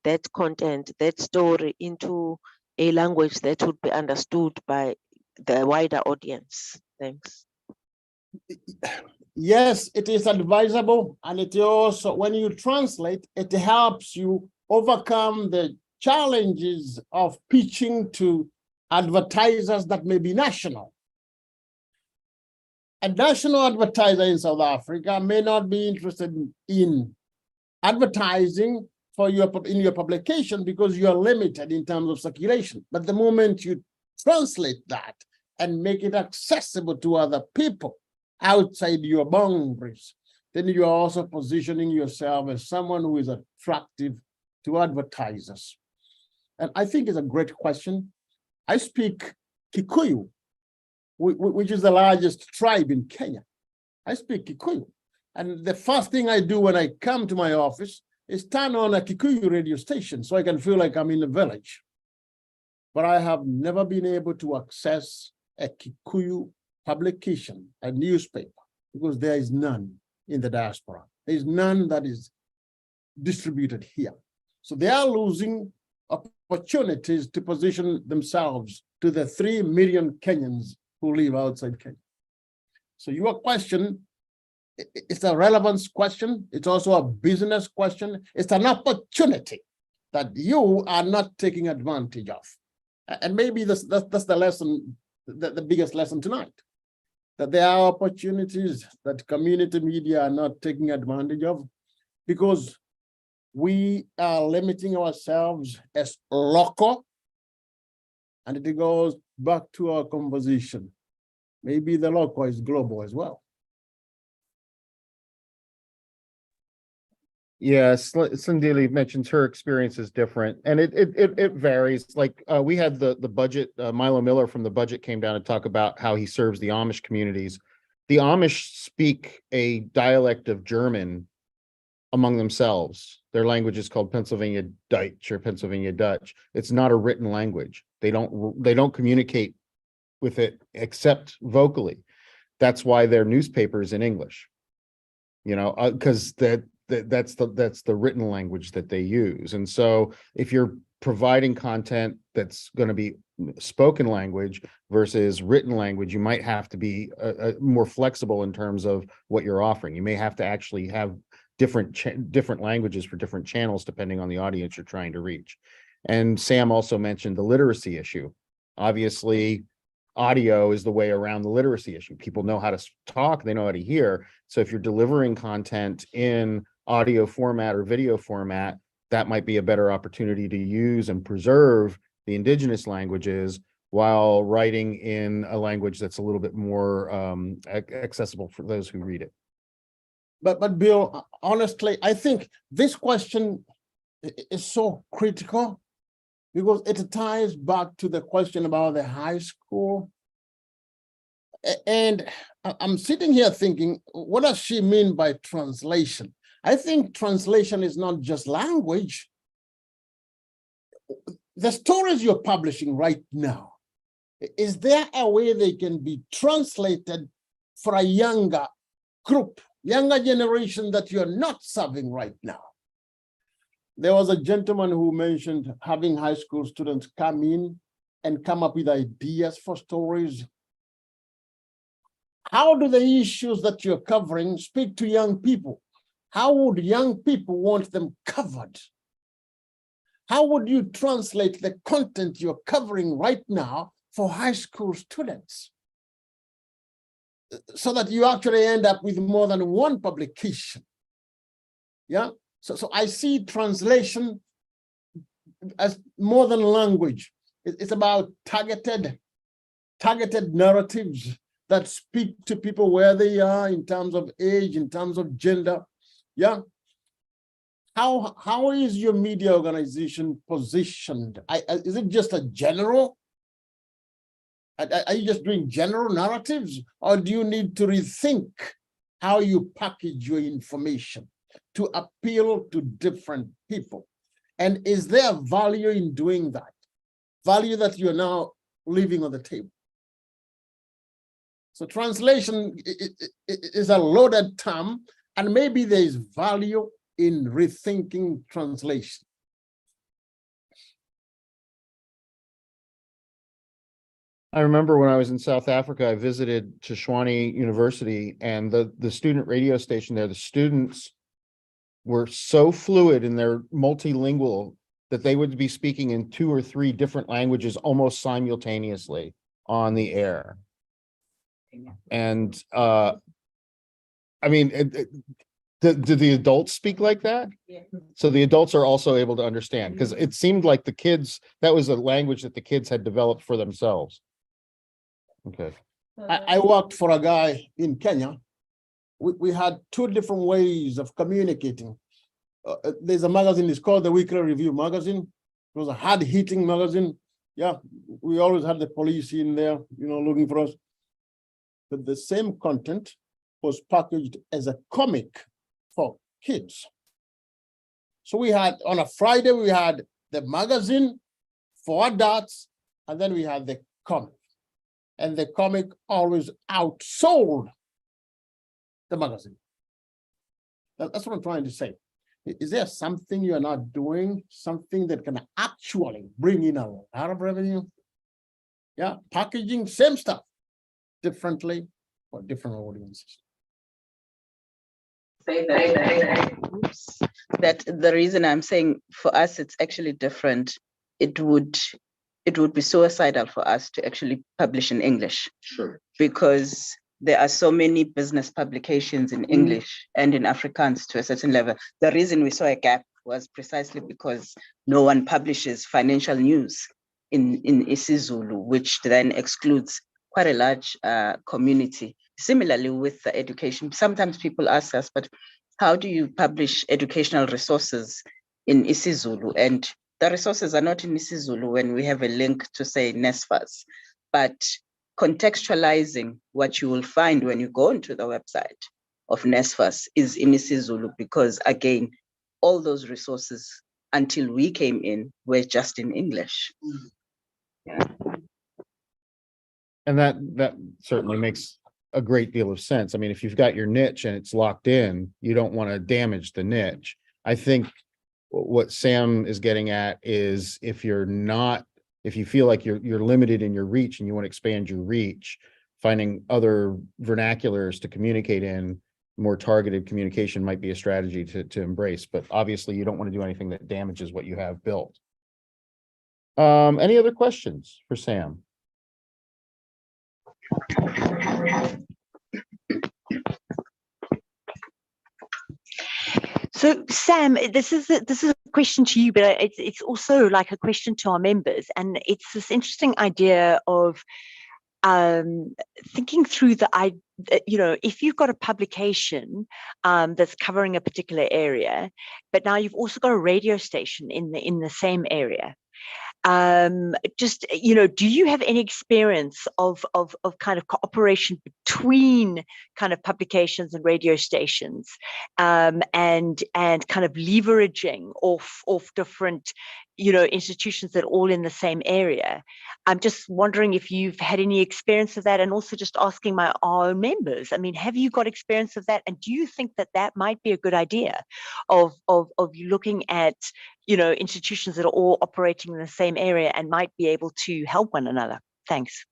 [SPEAKER 11] that content, that story, into a language that would be understood by the wider audience? Thanks.
[SPEAKER 1] Yes, it is advisable, and it also, when you translate, it helps you overcome the challenges of pitching to advertisers that may be national. A national advertiser in South Africa may not be interested in advertising in your publication because you are limited in terms of circulation. But the moment you translate that and make it accessible to other people outside your boundaries, then you are also positioning yourself as someone who is attractive to advertisers. And I think it's a great question. I speak Kikuyu, which is the largest tribe in Kenya. I speak Kikuyu. And the first thing I do when I come to my office is turn on a Kikuyu radio station so I can feel like I'm in a village. But I have never been able to access a Kikuyu publication, a newspaper, because there is none in the diaspora. There is none that is distributed here. So they are losing opportunities to position themselves to the 3 million Kenyans who live outside Kenya. So your question, it's a relevance question. It's also a business question. It's an opportunity that you are not taking advantage of. And maybe that's the lesson, the biggest lesson tonight, that there are opportunities that community media are not taking advantage of because we are limiting ourselves as local. And it goes back to our conversation. Maybe the local is global as well.
[SPEAKER 2] Yes, Sindili mentions her experience is different, and it varies. Like we had the budget, Milo Miller from the budget came down to talk about how he serves the Amish communities. The Amish speak a dialect of German among themselves. Their language is called Pennsylvania Dutch or Pennsylvania Dutch. It's not a written language. They don't communicate with it except vocally. That's why their newspaper is in English. You know, because that's the written language that they use. And so if you're providing content that's going to be spoken language versus written language, you might have to be more flexible in terms of what you're offering. You may have to actually have different languages for different channels depending on the audience you're trying to reach. And Sam also mentioned the literacy issue. Obviously, audio is the way around the literacy issue. People know how to talk, they know how to hear. So if you're delivering content in audio format or video format, that might be a better opportunity to use and preserve the indigenous languages while writing in a language that's a little bit more accessible for those who read it.
[SPEAKER 1] But Bill, honestly, I think this question is so critical because it ties back to the question about the high school. And I'm sitting here thinking, what does she mean by translation? I think translation is not just language. The stories you're publishing right now, is there a way they can be translated for a younger group, younger generation that you're not serving right now? There was a gentleman who mentioned having high school students come in and come up with ideas for stories. How do the issues that you're covering speak to young people? How would young people want them covered? How would you translate the content you're covering right now for high school students, so that you actually end up with more than one publication? Yeah, so I see translation as more than language. It's about targeted narratives that speak to people where they are in terms of age, in terms of gender. Yeah. How is your media organization positioned? Is it just a general? Are you just doing general narratives, or do you need to rethink how you package your information to appeal to different people? And is there value in doing that? Value that you're now leaving on the table. So translation is a loaded term, and maybe there is value in rethinking translation.
[SPEAKER 2] I remember when I was in South Africa, I visited Tshwane University, and the student radio station there, the students were so fluid in their multilingual that they would be speaking in 2 or 3 different languages almost simultaneously on the air. And I mean, do the adults speak like that? Yeah. So the adults are also able to understand, because it seemed like the kids, that was a language that the kids had developed for themselves. Okay.
[SPEAKER 1] I worked for a guy in Kenya. We had 2 different ways of communicating. There's a magazine, it's called the Weekly Review magazine. It was a hard-hitting magazine. Yeah, we always had the police in there, you know, looking for us. But the same content was packaged as a comic for kids. So we had, on a Friday, we had the magazine for adults, and then we had the comic. And the comic always outsold the magazine. That's what I'm trying to say. Is there something you're not doing, something that can actually bring in a lot of revenue? Yeah, packaging, same stuff, differently for different audiences.
[SPEAKER 4] That the reason I'm saying for us, it's actually different. It would be suicidal for us to actually publish in English.
[SPEAKER 2] Sure.
[SPEAKER 4] Because there are so many business publications in English and in Afrikaans to a certain level. The reason we saw a gap was precisely because no one publishes financial news in isiZulu, which then excludes quite a large community. Similarly with the education, sometimes people ask us, but how do you publish educational resources in isiZulu? And the resources are not in isiZulu when we have a link to, say, NSFAS, but contextualizing what you will find when you go into the website of NSFAS is in isiZulu, because again, all those resources until we came in were just in English. Yeah.
[SPEAKER 2] And that certainly makes a great deal of sense. I mean, if you've got your niche and it's locked in, you don't want to damage the niche. I think what Sam is getting at is if you feel like you're limited in your reach and you want to expand your reach, finding other vernaculars to communicate in, more targeted communication might be a strategy to embrace, but obviously you don't want to do anything that damages what you have built. Any other questions for Sam?
[SPEAKER 5] So Sam, this is a question to you, but it's also like a question to our members, and it's this interesting idea of thinking through if you've got a publication that's covering a particular area, but now you've also got a radio station in the same area. Do you have any experience of kind of cooperation between kind of publications and radio stations, and kind of leveraging off different institutions that are all in the same area. I'm just wondering if you've had any experience of that, and also just asking our members. I mean, have you got experience of that? And do you think that that might be a good idea of you looking at, institutions that are all operating in the same area and might be able to help one another? Thanks.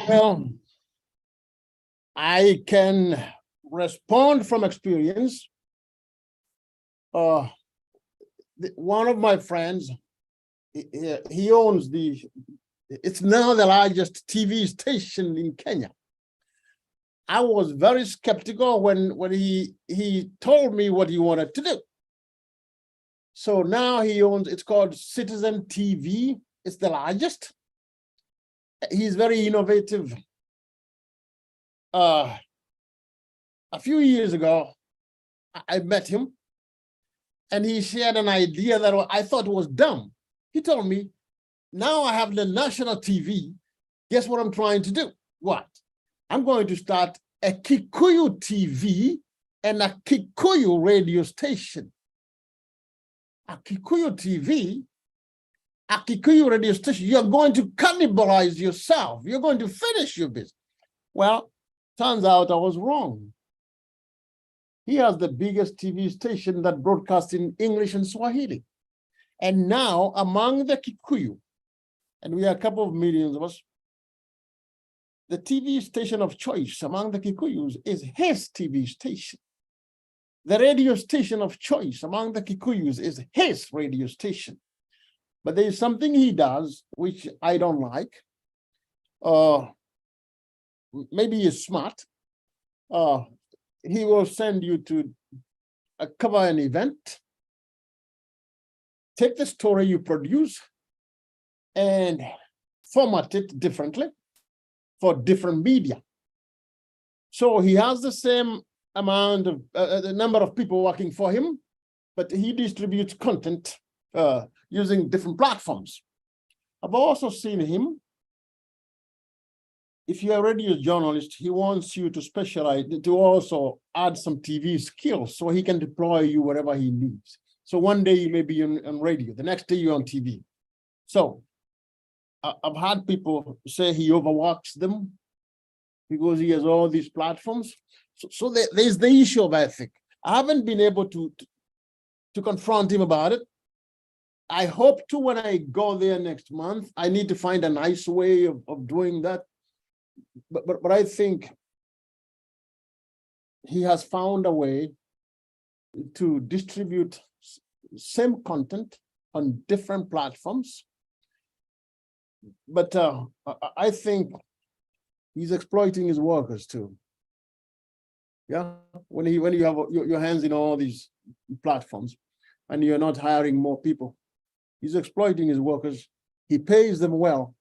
[SPEAKER 1] Well, I can respond from experience. One of my friends, he owns it's now the largest TV station in Kenya. I was very skeptical when he told me what he wanted to do. So now he owns, it's called Citizen TV. It's the largest. He's very innovative. A few years ago, I met him, and he shared an idea that I thought was dumb. He told me, now I have the national TV. Guess what I'm trying to do? What? I'm going to start a Kikuyu TV and a Kikuyu radio station. A Kikuyu TV, a Kikuyu radio station, you're going to cannibalize yourself. You're going to finish your business. Well, turns out I was wrong. He has the biggest TV station that broadcasts in English and Swahili. And now among the Kikuyu, and we are a couple of millions of us, the TV station of choice among the Kikuyus is his TV station. The radio station of choice among the Kikuyus is his radio station. But there is something he does which I don't like. Maybe he's smart. He will send you to cover an event, take the story you produce and format it differently for different media. So he has the same amount of the number of people working for him, but he distributes content using different platforms. I've also seen him. If you're a radio journalist, he wants you to specialize, to also add some TV skills so he can deploy you wherever he needs. So one day you may be on radio, the next day you're on TV. So I've had people say he overworks them because he has all these platforms. So there's the issue of ethic. I haven't been able to confront him about it. I hope to when I go there next month. I need to find a nice way of doing that. But I think he has found a way to distribute same content on different platforms. But I think he's exploiting his workers too. Yeah, when you have your hands in all these platforms and you're not hiring more people, he's exploiting his workers. He pays them well.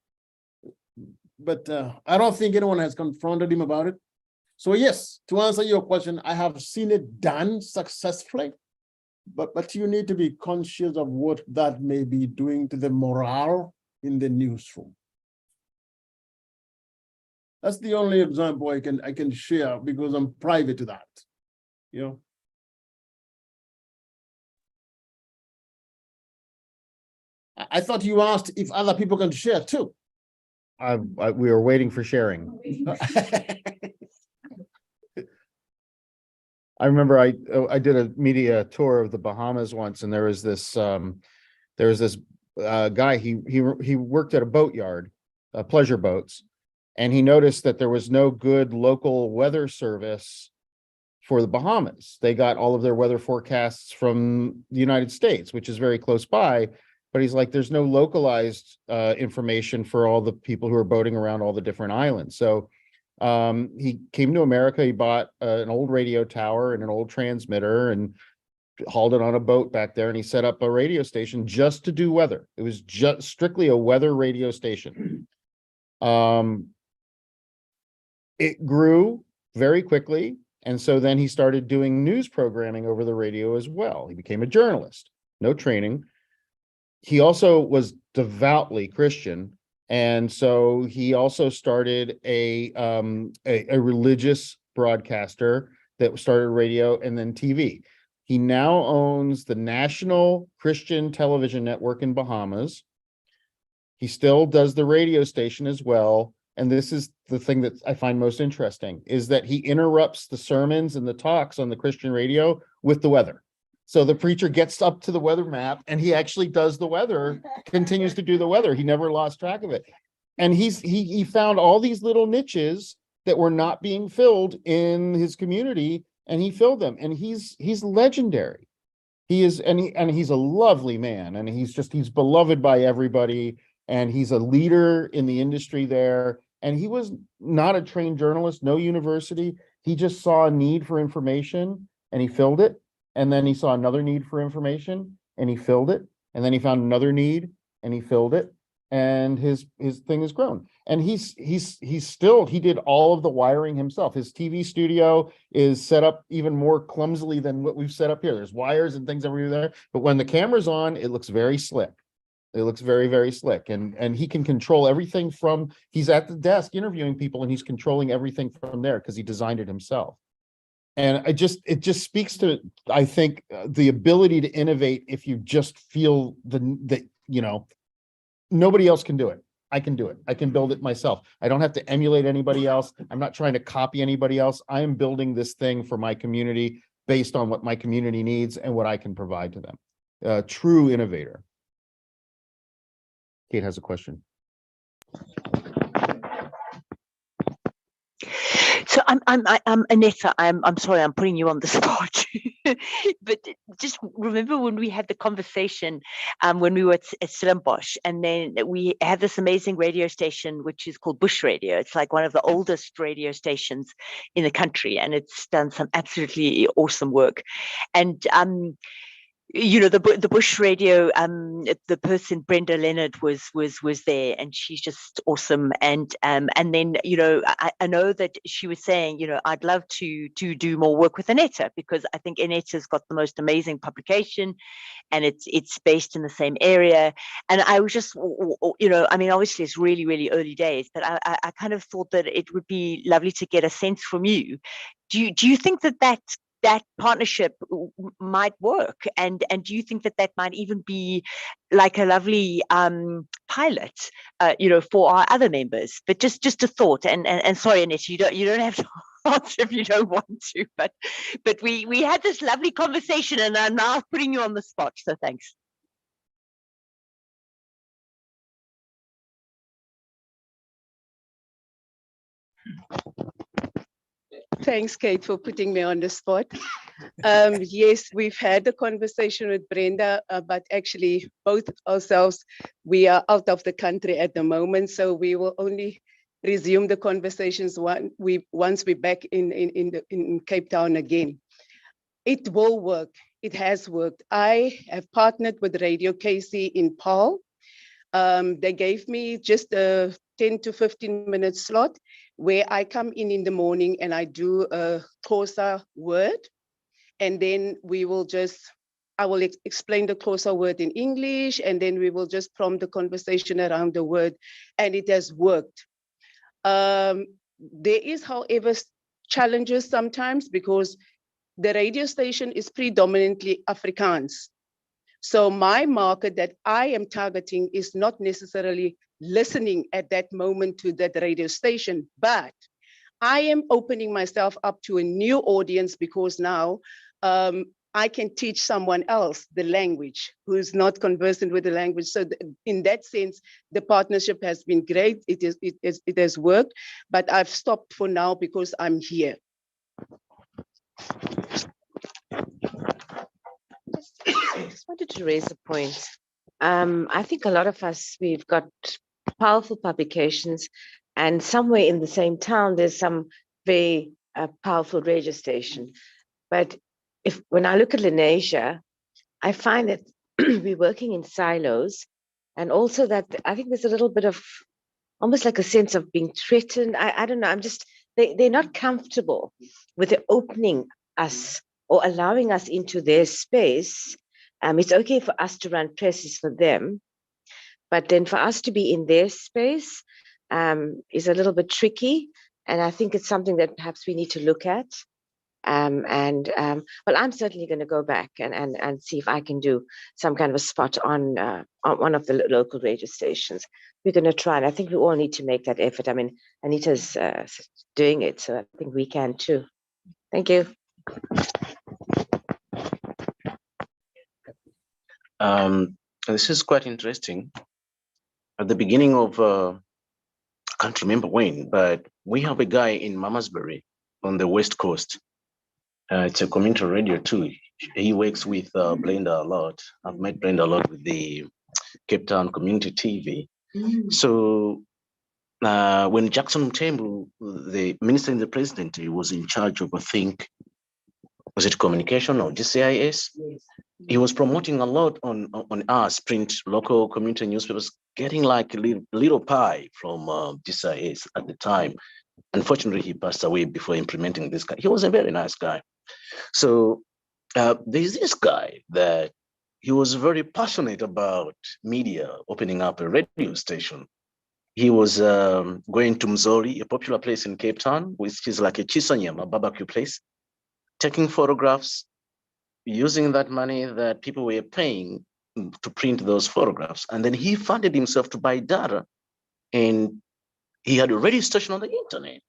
[SPEAKER 1] But I don't think anyone has confronted him about it. So yes, to answer your question, I have seen it done successfully, but you need to be conscious of what that may be doing to the morale in the newsroom. That's the only example I can share because I'm private to that, you know. I thought you asked if other people can share too.
[SPEAKER 2] We are waiting for sharing. I remember I did a media tour of the Bahamas once, and there was this guy. He worked at a boatyard, pleasure boats, and he noticed that there was no good local weather service for the Bahamas. They got all of their weather forecasts from the United States, which is very close by. But he's like, there's no localized information for all the people who are boating around all the different islands. So he came to America. He bought an old radio tower and an old transmitter and hauled it on a boat back there. And he set up a radio station just to do weather. It was just strictly a weather radio station. It grew very quickly. And so then he started doing news programming over the radio as well. He became a journalist, no training. He also was devoutly Christian, and so he also started a religious broadcaster that started radio and then TV. He now owns the National Christian Television Network in Bahamas. He still does the radio station as well. And this is the thing that I find most interesting, is that he interrupts the sermons and the talks on the Christian radio with the weather. So the preacher gets up to the weather map and he actually does the weather, continues to do the weather. He never lost track of it. And he found all these little niches that were not being filled in his community, and he filled them. And he's legendary. He is, and he's a lovely man, and he's beloved by everybody, and he's a leader in the industry there. And he was not a trained journalist, no university. He just saw a need for information and he filled it. And then he saw another need for information and he filled it. And then he found another need and he filled it. And his thing has grown. And he did all of the wiring himself. His TV studio is set up even more clumsily than what we've set up here. There's wires and things everywhere there. But when the camera's on, it looks very slick. It looks very, very slick. And he can control everything from, he's at the desk interviewing people and he's controlling everything from there because he designed it himself. And it just speaks to, I think, the ability to innovate if you just feel that, you know, nobody else can do it. I can do it. I can build it myself. I don't have to emulate anybody else. I'm not trying to copy anybody else. I am building this thing for my community based on what my community needs and what I can provide to them. True innovator. Kate has a question.
[SPEAKER 5] So I'm Aneta. I'm sorry, I'm putting you on the spot. But just remember when we had the conversation when we were at Stellenbosch, and then we had this amazing radio station which is called Bush Radio. It's like one of the oldest radio stations in the country, and it's done some absolutely awesome work. And you know, the Bush Radio, the person Brenda Leonard was there, and she's just awesome. And then, you know, I know that she was saying, you know, I'd love to do more work with Aneta, because I think Aneta's got the most amazing publication, and it's based in the same area. And I was just, you know, I mean, obviously it's really, really early days, but I kind of thought that it would be lovely to get a sense from you. Do you think that partnership might work, and do you think that might even be like a lovely pilot, you know, for our other members? But just a thought. And sorry, Annette, you don't have to answer if you don't want to. But we had this lovely conversation, and I'm now putting you on the spot. So thanks.
[SPEAKER 12] Thanks, Kate, for putting me on the spot. Yes, we've had a conversation with Brenda, but actually both ourselves, we are out of the country at the moment, so we will only resume the conversations once we're back in Cape Town again. It will work. It has worked. I have partnered with Radio KC in Paarl. They gave me just a 10 to 15 minute slot where I come in the morning and I do a Xhosa word, and then I will explain the Xhosa word in English, and then we will just prompt the conversation around the word, and it has worked. There is, however, challenges sometimes because the radio station is predominantly Afrikaans. So my market that I am targeting is not necessarily listening at that moment to that radio station, but I am opening myself up to a new audience because now I can teach someone else the language who's not conversant with the language. So in that sense, the partnership has been great. It has worked, but I've stopped for now because I'm here.
[SPEAKER 6] I just wanted to raise a point. I think a lot of us, we've got powerful publications, and somewhere in the same town, there's some very powerful radio station. But when I look at Lenasia, I find that we're working in silos, and also that I think there's a little bit of almost like a sense of being threatened. I don't know. They're not comfortable with opening us or allowing us into their space. It's okay for us to run presses for them, but then for us to be in their space is a little bit tricky. And I think it's something that perhaps we need to look at. Well, I'm certainly going to go back and see if I can do some kind of a spot on one of the local radio stations. We're going to try, and I think we all need to make that effort. I mean, Anita's doing it, so I think we can too. Thank you.
[SPEAKER 13] This is quite interesting. At the beginning of, I can't remember when, but we have a guy in Mamasbury on the West Coast. It's a community radio too. He works with Blender a lot. I've met Blender a lot with the Cape Town Community TV. So when Jackson Mthembu, the minister and the president, he was in charge of, I think, was it communication or GCIS? Yes. He was promoting a lot on us print local community newspapers, getting like a little pie from GCIS at the time. Unfortunately, he passed away before implementing this guy. He was a very nice guy. So there's this guy that he was very passionate about media, opening up a radio station. He was going to Mzoli, a popular place in Cape Town, which is like a Chisanyama barbecue place, taking photographs, using that money that people were paying to print those photographs. And then he funded himself to buy data, and he had a radio station on the internet.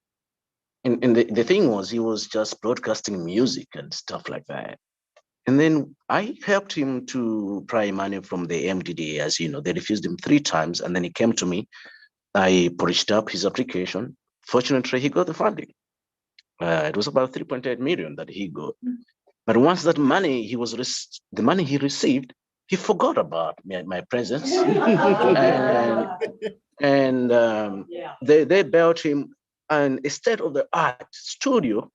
[SPEAKER 13] And the thing was, he was just broadcasting music and stuff like that. And then I helped him to pry money from the MDDA. As you know, they refused him 3 times, and then he came to me. I polished up his application. Fortunately, he got the funding. It was about 3.8 million that he got. But once that money the money he received, he forgot about my presence. They built him a state-of-the-art studio.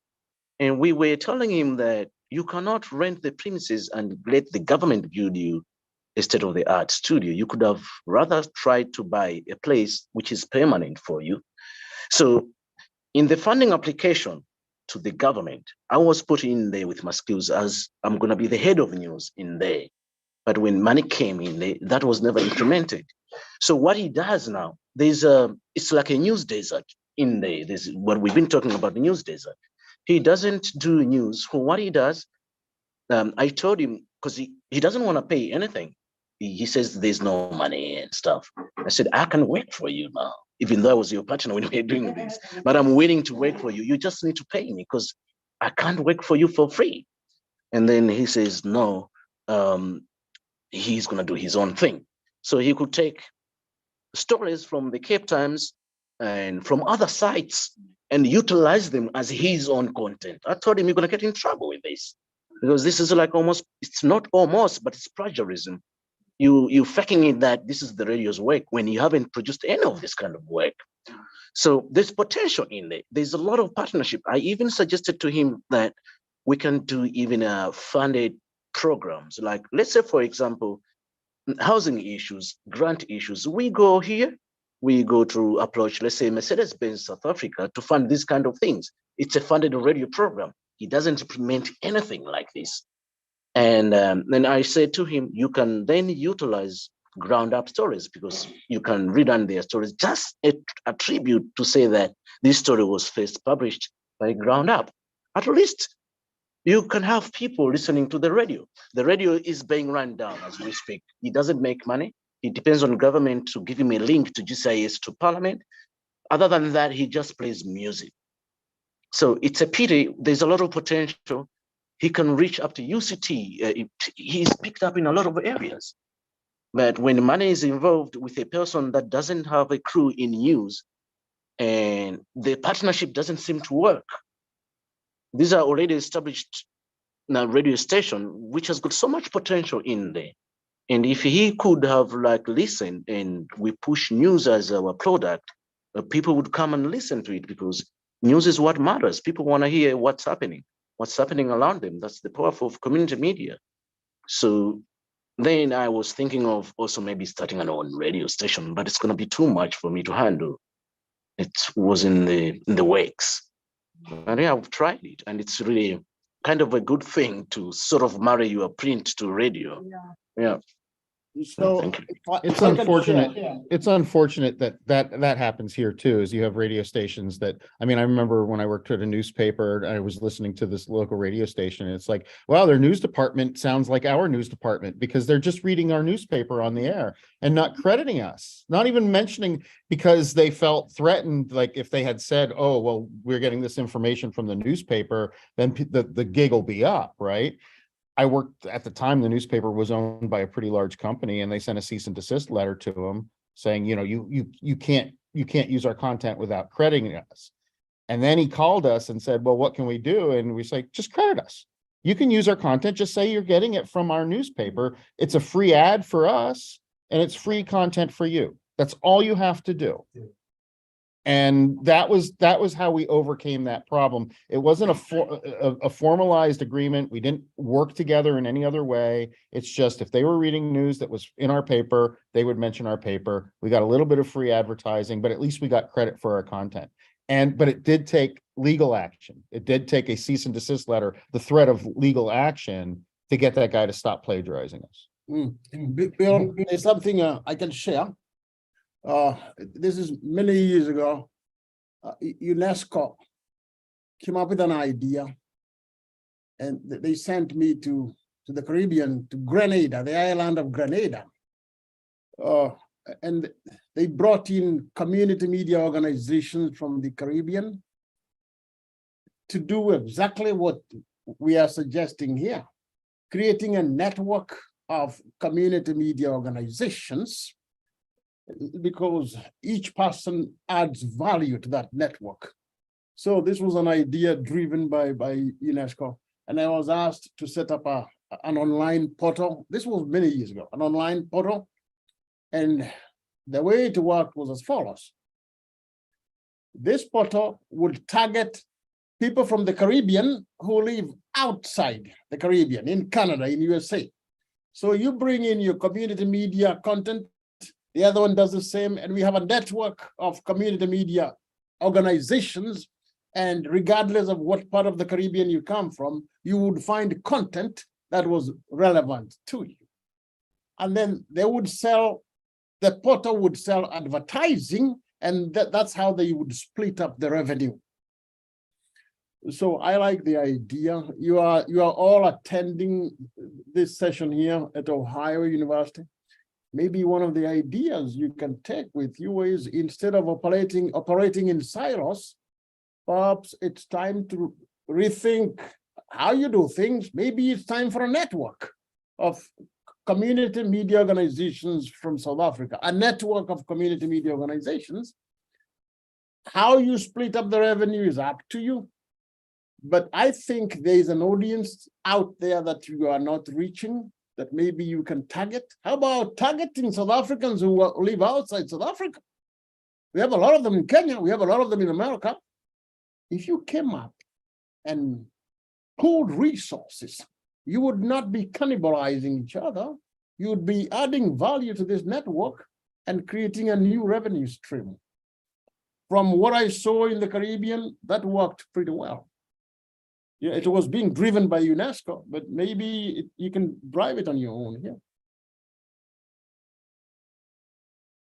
[SPEAKER 13] And we were telling him that you cannot rent the premises and let the government build you a state-of-the-art studio. You could have rather tried to buy a place which is permanent for you. So in the funding application to the government, I was put in there with my skills as I'm going to be the head of news in there. But when money came in there, that was never implemented. So what he does now, it's like a news desert in there. There's what we've been talking about, the news desert. He doesn't do news. For what he does, I told him, because he doesn't want to pay anything. He says there's no money and stuff. I said, I can work for you now, even though I was your partner when we were doing this. But I'm willing to work for you. You just need to pay me because I can't work for you for free. And then he says, no, he's going to do his own thing. So he could take stories from the Cape Times and from other sites and utilize them as his own content. I told him, you're going to get in trouble with this because this is like it's not almost, but it's plagiarism. You faking it that this is the radio's work when you haven't produced any of this kind of work. So there's potential in there. There's a lot of partnership. I even suggested to him that we can do even funded programs. Like, let's say, for example, housing issues, grant issues. We go here, we go to approach, let's say, Mercedes-Benz South Africa to fund these kind of things. It's a funded radio program. He doesn't implement anything like this. And then I said to him, you can then utilize ground up stories because you can read on their stories, just a tribute to say that this story was first published by ground up. At least you can have people listening to the radio. The radio is being run down as we speak. He doesn't make money. It depends on government to give him a link to GCIS to Parliament. Other than that, he just plays music. So it's a pity. There's a lot of potential. He can reach up to UCT. He's picked up in a lot of areas. But when money is involved with a person that doesn't have a crew in news and the partnership doesn't seem to work, these are already established now radio station, which has got so much potential in there. And if he could have like listened and we push news as our product, people would come and listen to it because news is what matters. People want to hear what's happening around them. That's the power of community media. So then I was thinking of also maybe starting an own radio station, but it's going to be too much for me to handle. It was in the works. And yeah, I've tried it, and it's really kind of a good thing to sort of marry your print to radio. Yeah.
[SPEAKER 1] So
[SPEAKER 13] Thank you.
[SPEAKER 2] It's
[SPEAKER 1] if I can
[SPEAKER 2] unfortunate.
[SPEAKER 1] share-
[SPEAKER 2] It's unfortunate that happens here too, is you have radio stations that, I mean, I remember when I worked at a newspaper, I was listening to this local radio station. And it's like, wow, their news department sounds like our news department because they're just reading our newspaper on the air and not crediting us, not even mentioning, because they felt threatened. Like if they had said, oh, well, we're getting this information from the newspaper, then the gig will be up, right? I worked at the time, the newspaper was owned by a pretty large company, and they sent a cease and desist letter to them saying, you know, you can't use our content without crediting us. And then he called us and said, well, what can we do? And we say, just credit us. You can use our content. Just say you're getting it from our newspaper. It's a free ad for us and it's free content for you. That's all you have to do. And that was how we overcame that problem. It wasn't a formalized agreement. We didn't work together in any other way. It's just if they were reading news that was in our paper, they would mention our paper. We got a little bit of free advertising, but at least we got credit for our content. But it did take legal action. It did take a cease and desist letter, the threat of legal action, to get that guy to stop plagiarizing us.
[SPEAKER 1] Bill, there's something I can share. This is many years ago. UNESCO came up with an idea, and they sent me to the Caribbean, to Grenada, the island of Grenada. And they brought in community media organizations from the Caribbean to do exactly what we are suggesting here, creating a network of community media organizations, because each person adds value to that network. So this was an idea driven by UNESCO. And I was asked to set up an online portal. This was many years ago, an online portal. And the way it worked was as follows. This portal would target people from the Caribbean who live outside the Caribbean, in Canada, in USA. So you bring in your community media content, the other one does the same, and we have a network of community media organizations, and regardless of what part of the Caribbean you come from, you would find content that was relevant to you. And then they would sell, the portal would sell advertising, and that's how they would split up the revenue. So I like the idea. You are all attending this session here at Ohio University. Maybe one of the ideas you can take with you is, instead of operating in silos, perhaps it's time to rethink how you do things. Maybe it's time for a network of community media organizations from South Africa, a network of community media organizations. How you split up the revenue is up to you. But I think there is an audience out there that you are not reaching, that maybe you can target. How about targeting South Africans who live outside South Africa? We have a lot of them in Kenya. We have a lot of them in America. If you came up and pooled resources, you would not be cannibalizing each other. You would be adding value to this network and creating a new revenue stream. From what I saw in the Caribbean, that worked pretty well. Yeah, it was being driven by UNESCO, but maybe you can drive it on your own here.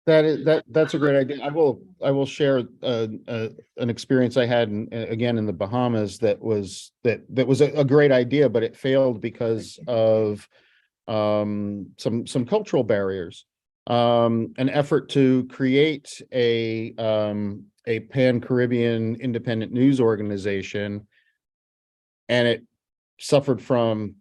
[SPEAKER 2] That's a great idea. I will share an experience I had again in the Bahamas that was a great idea, but it failed because of some cultural barriers. An effort to create a pan-Caribbean independent news organization, and it suffered from,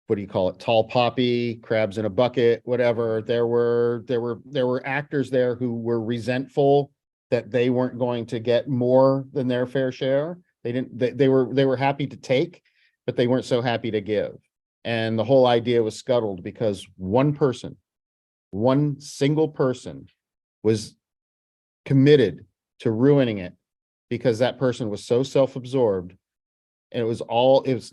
[SPEAKER 2] what do you call it, tall poppy, crabs in a bucket, whatever. There were actors there who were resentful that they weren't going to get more than their fair share. They were happy to take, but they weren't so happy to give. And the whole idea was scuttled because one single person was committed to ruining it, because that person was so self-absorbed. And it was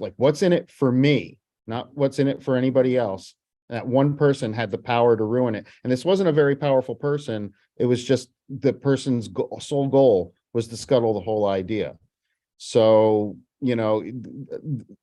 [SPEAKER 2] like, what's in it for me, not what's in it for anybody else. That one person had the power to ruin it. And this wasn't a very powerful person. It was just the person's sole goal was to scuttle the whole idea. So, you know,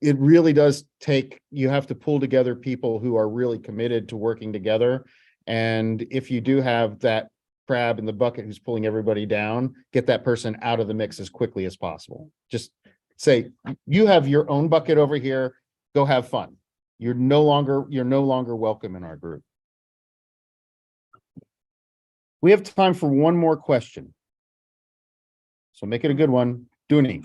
[SPEAKER 2] it really does take, you have to pull together people who are really committed to working together. And if you do have that crab in the bucket who's pulling everybody down, get that person out of the mix as quickly as possible. Just say, you have your own bucket over here, go have fun. You're no longer welcome in our group. We have time for one more question. So make it a good one. Dooney.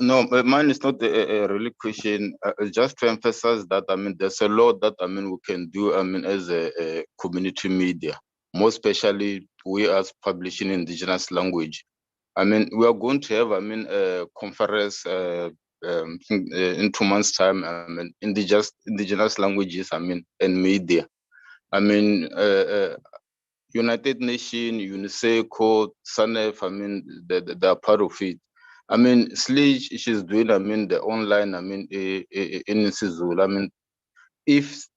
[SPEAKER 7] No, but mine is not a really question. Just to emphasize that, I mean, there's a lot that, I mean, we can do, I mean, as a community media, more especially we as publishing indigenous language. I mean, we are going to have, I mean, a conference in 2 months' time, I mean, indigenous languages, I mean, and media. I mean, United Nations, UNICEF, SANEF, I mean, they're part of it. I mean, Sledge, she's doing, I mean, the online, I mean, in Sizul. I mean, if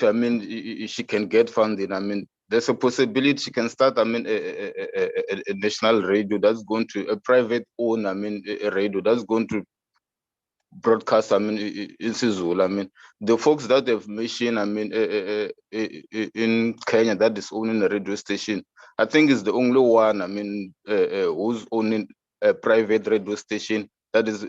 [SPEAKER 7] I mean, she can get funding, I mean, there's a possibility she can start, I mean, a national radio that's going to, a private owned, I mean, a radio that's going to broadcast, I mean, in Sizul. I mean, the folks that they've mentioned, I mean, in Kenya that is owning a radio station, I think is the only one, I mean, who's owning a private radio station that is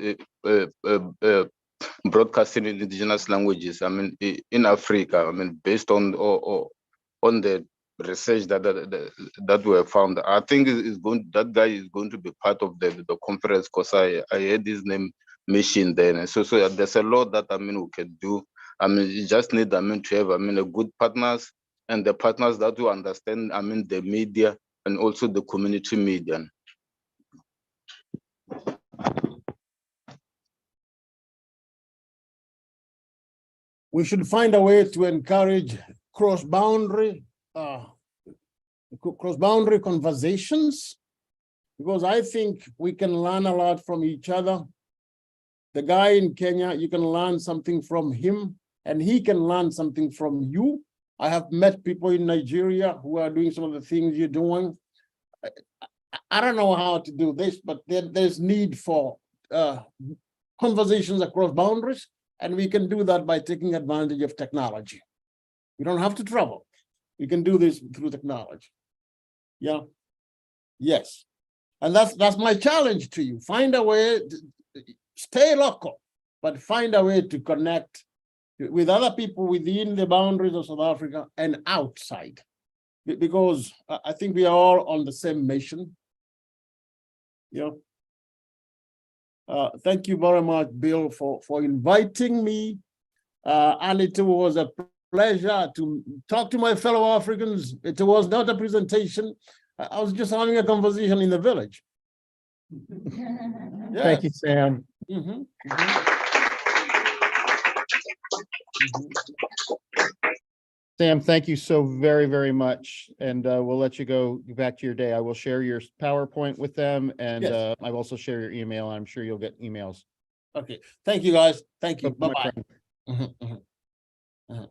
[SPEAKER 7] broadcasting in indigenous languages, I mean, in Africa, I mean, based on the research that we have found. I think that guy is going to be part of the conference, because I heard his name mentioned there. And so there's a lot that, I mean, we can do. I mean, you just need, I mean, to have, I mean, a good partners, and the partners that will understand, I mean, the media and also the community media.
[SPEAKER 1] We should find a way to encourage cross-boundary conversations, because I think we can learn a lot from each other. The guy in Kenya, you can learn something from him, and he can learn something from you. I have met people in Nigeria who are doing some of the things you're doing. I don't know how to do this, but there's need for conversations across boundaries, and we can do that by taking advantage of technology. We don't have to travel. We can do this through technology. Yeah. Yes. And that's my challenge to you. Find a way to stay local, but find a way to connect with other people within the boundaries of South Africa and outside, because I think we are all on the same mission. Yeah. Thank you very much, Bill, for inviting me. And it was a pleasure to talk to my fellow Africans. It was not a presentation. I was just having a conversation in the village.
[SPEAKER 2] Yes. Thank you, Sam.
[SPEAKER 1] Mm-hmm.
[SPEAKER 2] Sam, thank you so very, very much. And we'll let you go back to your day. I will share your PowerPoint with them, and
[SPEAKER 1] yes.
[SPEAKER 2] I will also share your email. I'm sure you'll get emails.
[SPEAKER 1] Okay. Thank you, guys. Thank you.
[SPEAKER 2] Bye-bye.
[SPEAKER 1] Bye-bye.